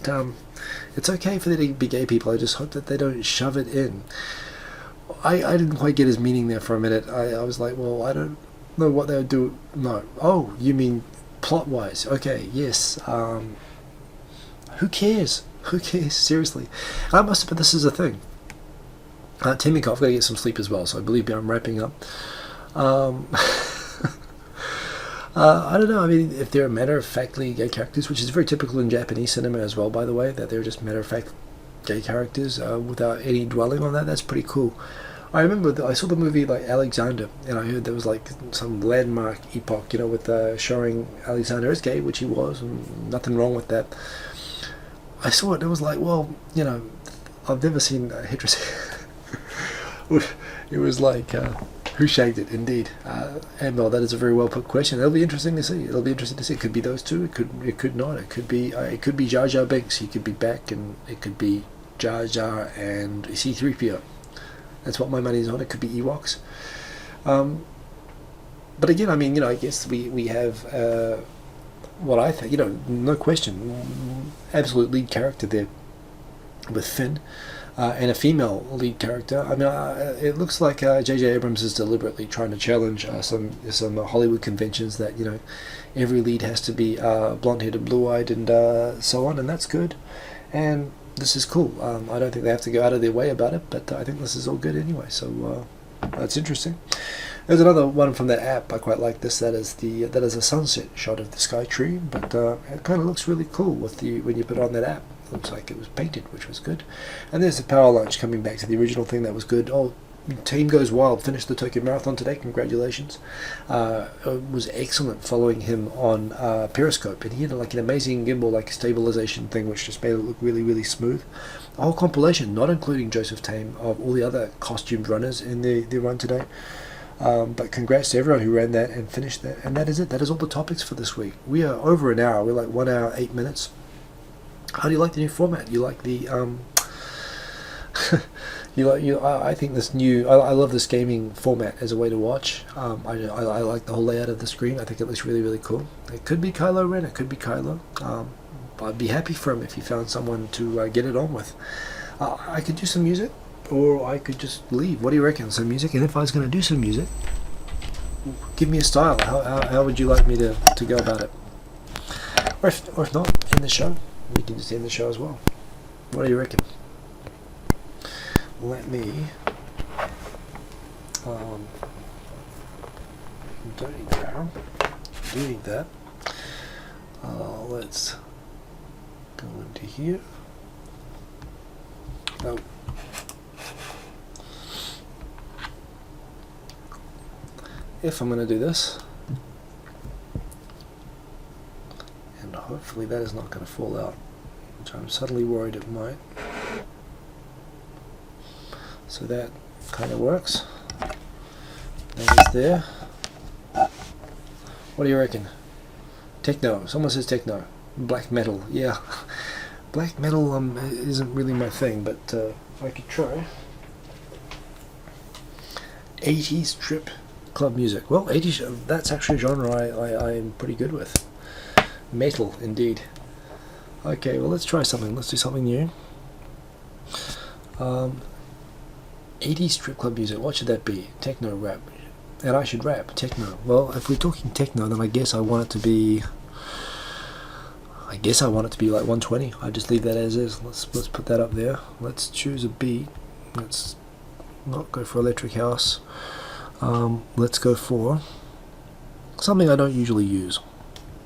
it's okay for there to be gay people. I just hope that they don't shove it in. I didn't quite get his meaning there for a minute. I was like, well, I don't know what they would do. No. Oh, you mean plot-wise? Okay, yes. Who cares? Who cares? Seriously. I must admit, this is a thing. Timiko, I've got to get some sleep as well, so I believe I'm wrapping up. I don't know, I mean, if they're matter-of-factly gay characters, which is very typical in Japanese cinema as well, by the way, that they're just matter-of-fact gay characters without any dwelling on that, that's pretty cool. I remember I saw the movie like Alexander, and I heard there was like some landmark epoch, you know, with showing Alexander as gay, which he was, and nothing wrong with that. I saw it, and it was like, well, you know, I've never seen heterosexual. It was like, who shagged it, indeed. And well, that is a very well put question. It'll be interesting to see. It'll be interesting to see. It could be those two. It could not. It could be Jar Jar Binks. He could be back, and it could be Jar Jar and C-3PO. That's what my money's on. It could be Ewoks. But again, I mean, you know, I guess we have what I think, you know, no question, absolute lead character there with Finn. And a female lead character. I mean, it looks like J.J. Abrams is deliberately trying to challenge some Hollywood conventions that, you know, every lead has to be blonde-headed, blue-eyed, and so on, and that's good. And this is cool. I don't think they have to go out of their way about it, but I think this is all good anyway. So that's interesting. There's another one from that app. I quite like this. That is a sunset shot of the sky tree, but it kind of looks really cool with when you put it on that app. Looks like it was painted, which was good. And there's the power lunch coming back to the original thing. That was good. Oh, Team Goes Wild finished the Tokyo Marathon today. Congratulations. It was excellent following him on Periscope, and he had like an amazing gimbal like stabilization thing, which just made it look really, really smooth. A whole compilation, not including Joseph Tame, of all the other costumed runners in the run today. But congrats to everyone who ran that and finished that. And that is it. That is all the topics for this week. We are over an hour. We're like 1 hour 8 minutes. How do you like the new format? You like the I think this new. I love this gaming format as a way to watch. I like the whole layout of the screen. I think it looks really, really cool. It could be Kylo Ren. It could be Kylo. I'd be happy for him if he found someone to get it on with. I could do some music, or I could just leave. What do you reckon? Some music? And if I was going to do some music, give me a style. How would you like me to go about it? Or if not, end the show. We can just end the show as well. What do you reckon? Let me... don't need that. Do need that. Let's go into here. Oh. If I'm going to do this, and hopefully that is not going to fall out, which I'm suddenly worried it might. So that kind of works. That is there. What do you reckon? Techno. Someone says techno. Black metal. Yeah. Black metal isn't really my thing, but I could try. 80s trip club music. Well, 80s, that's actually a genre I'm pretty good with. Metal, indeed. Okay, well, let's try something. Let's do something new. 80s strip club music. What should that be? Techno, rap. And I should rap. Techno. Well, if we're talking techno, then I guess I want it to be... like 120. I just leave that as is. Let's put that up there. Let's choose a beat. Let's not go for electric house. Let's go for something I don't usually use.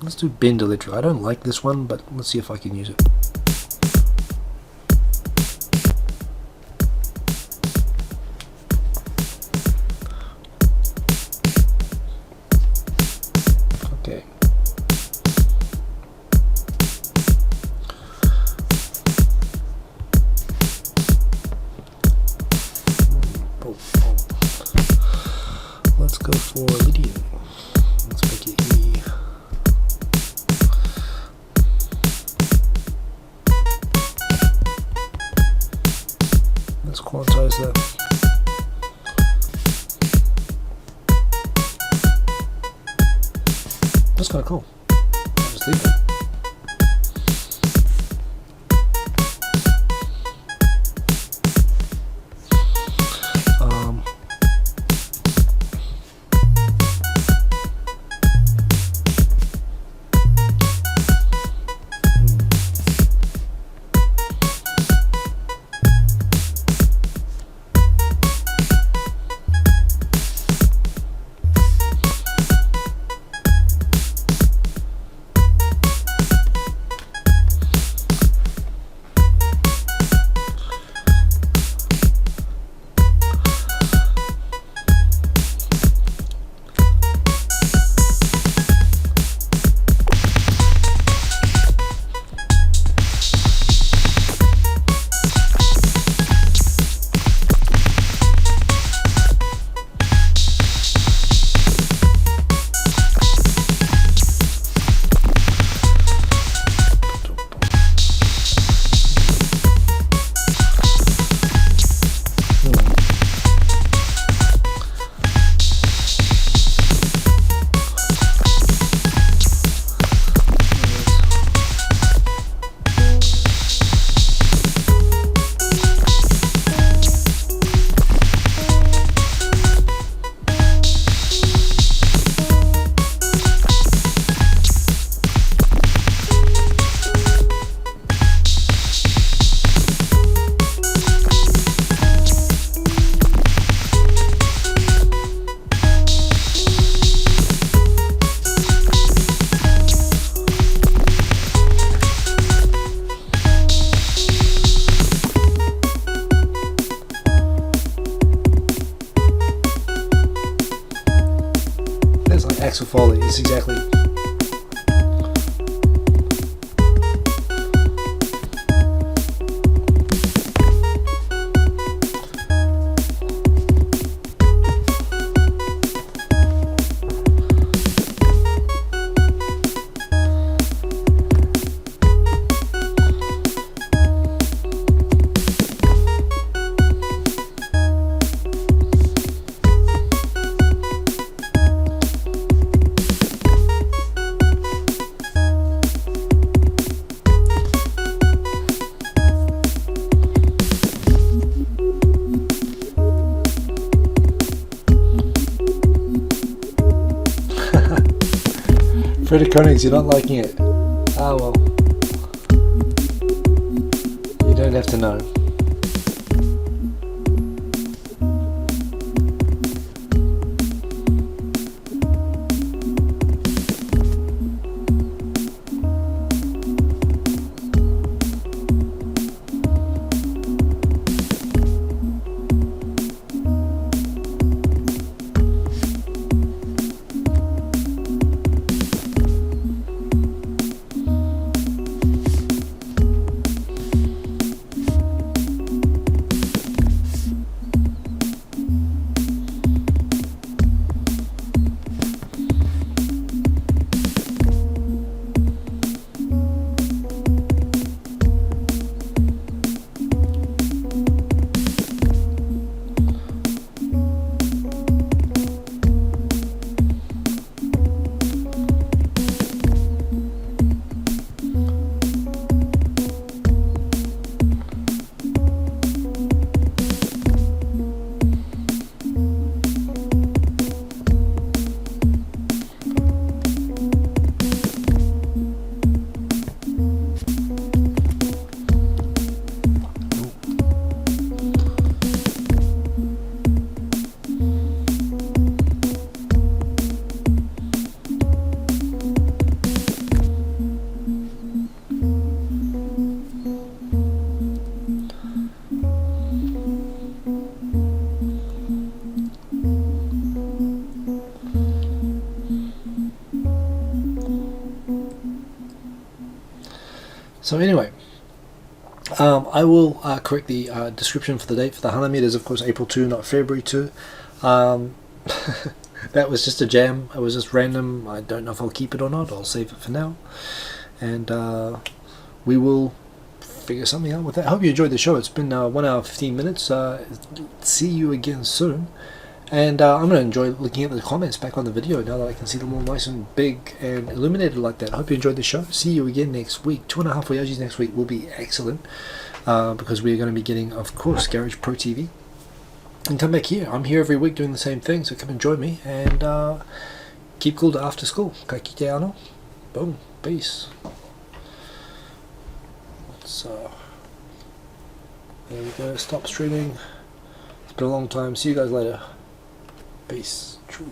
Let's do bend electric. I don't like this one, but let's see if I can use it. Okay. Let's go for Lydian. Let's make it E. Let's quantize that. That's kind of cool. I'll just leave it. Axel Foley is exactly. Freddy Konings, you're not liking it. Ah well. You don't have to know. So anyway, I will correct the description for the date for the Hanami. It is of course April 2, not February 2. That was just a jam. It was just random. I don't know if I'll keep it or not. I'll save it for now. And we will figure something out with that. I hope you enjoyed the show. It's been 1 hour 15 minutes. See you again soon. And I'm going to enjoy looking at the comments back on the video now that I can see them all nice and big and illuminated like that. I hope you enjoyed the show. See you again next week. 2.5 Oyajis next week will be excellent because we're going to be getting, of course, Garage Pro TV. And come back here. I'm here every week doing the same thing, so come and join me. And keep cool to after school. Ka kite ano. Boom. Peace. So, there we go. Stop streaming. It's been a long time. See you guys later. Peace. True.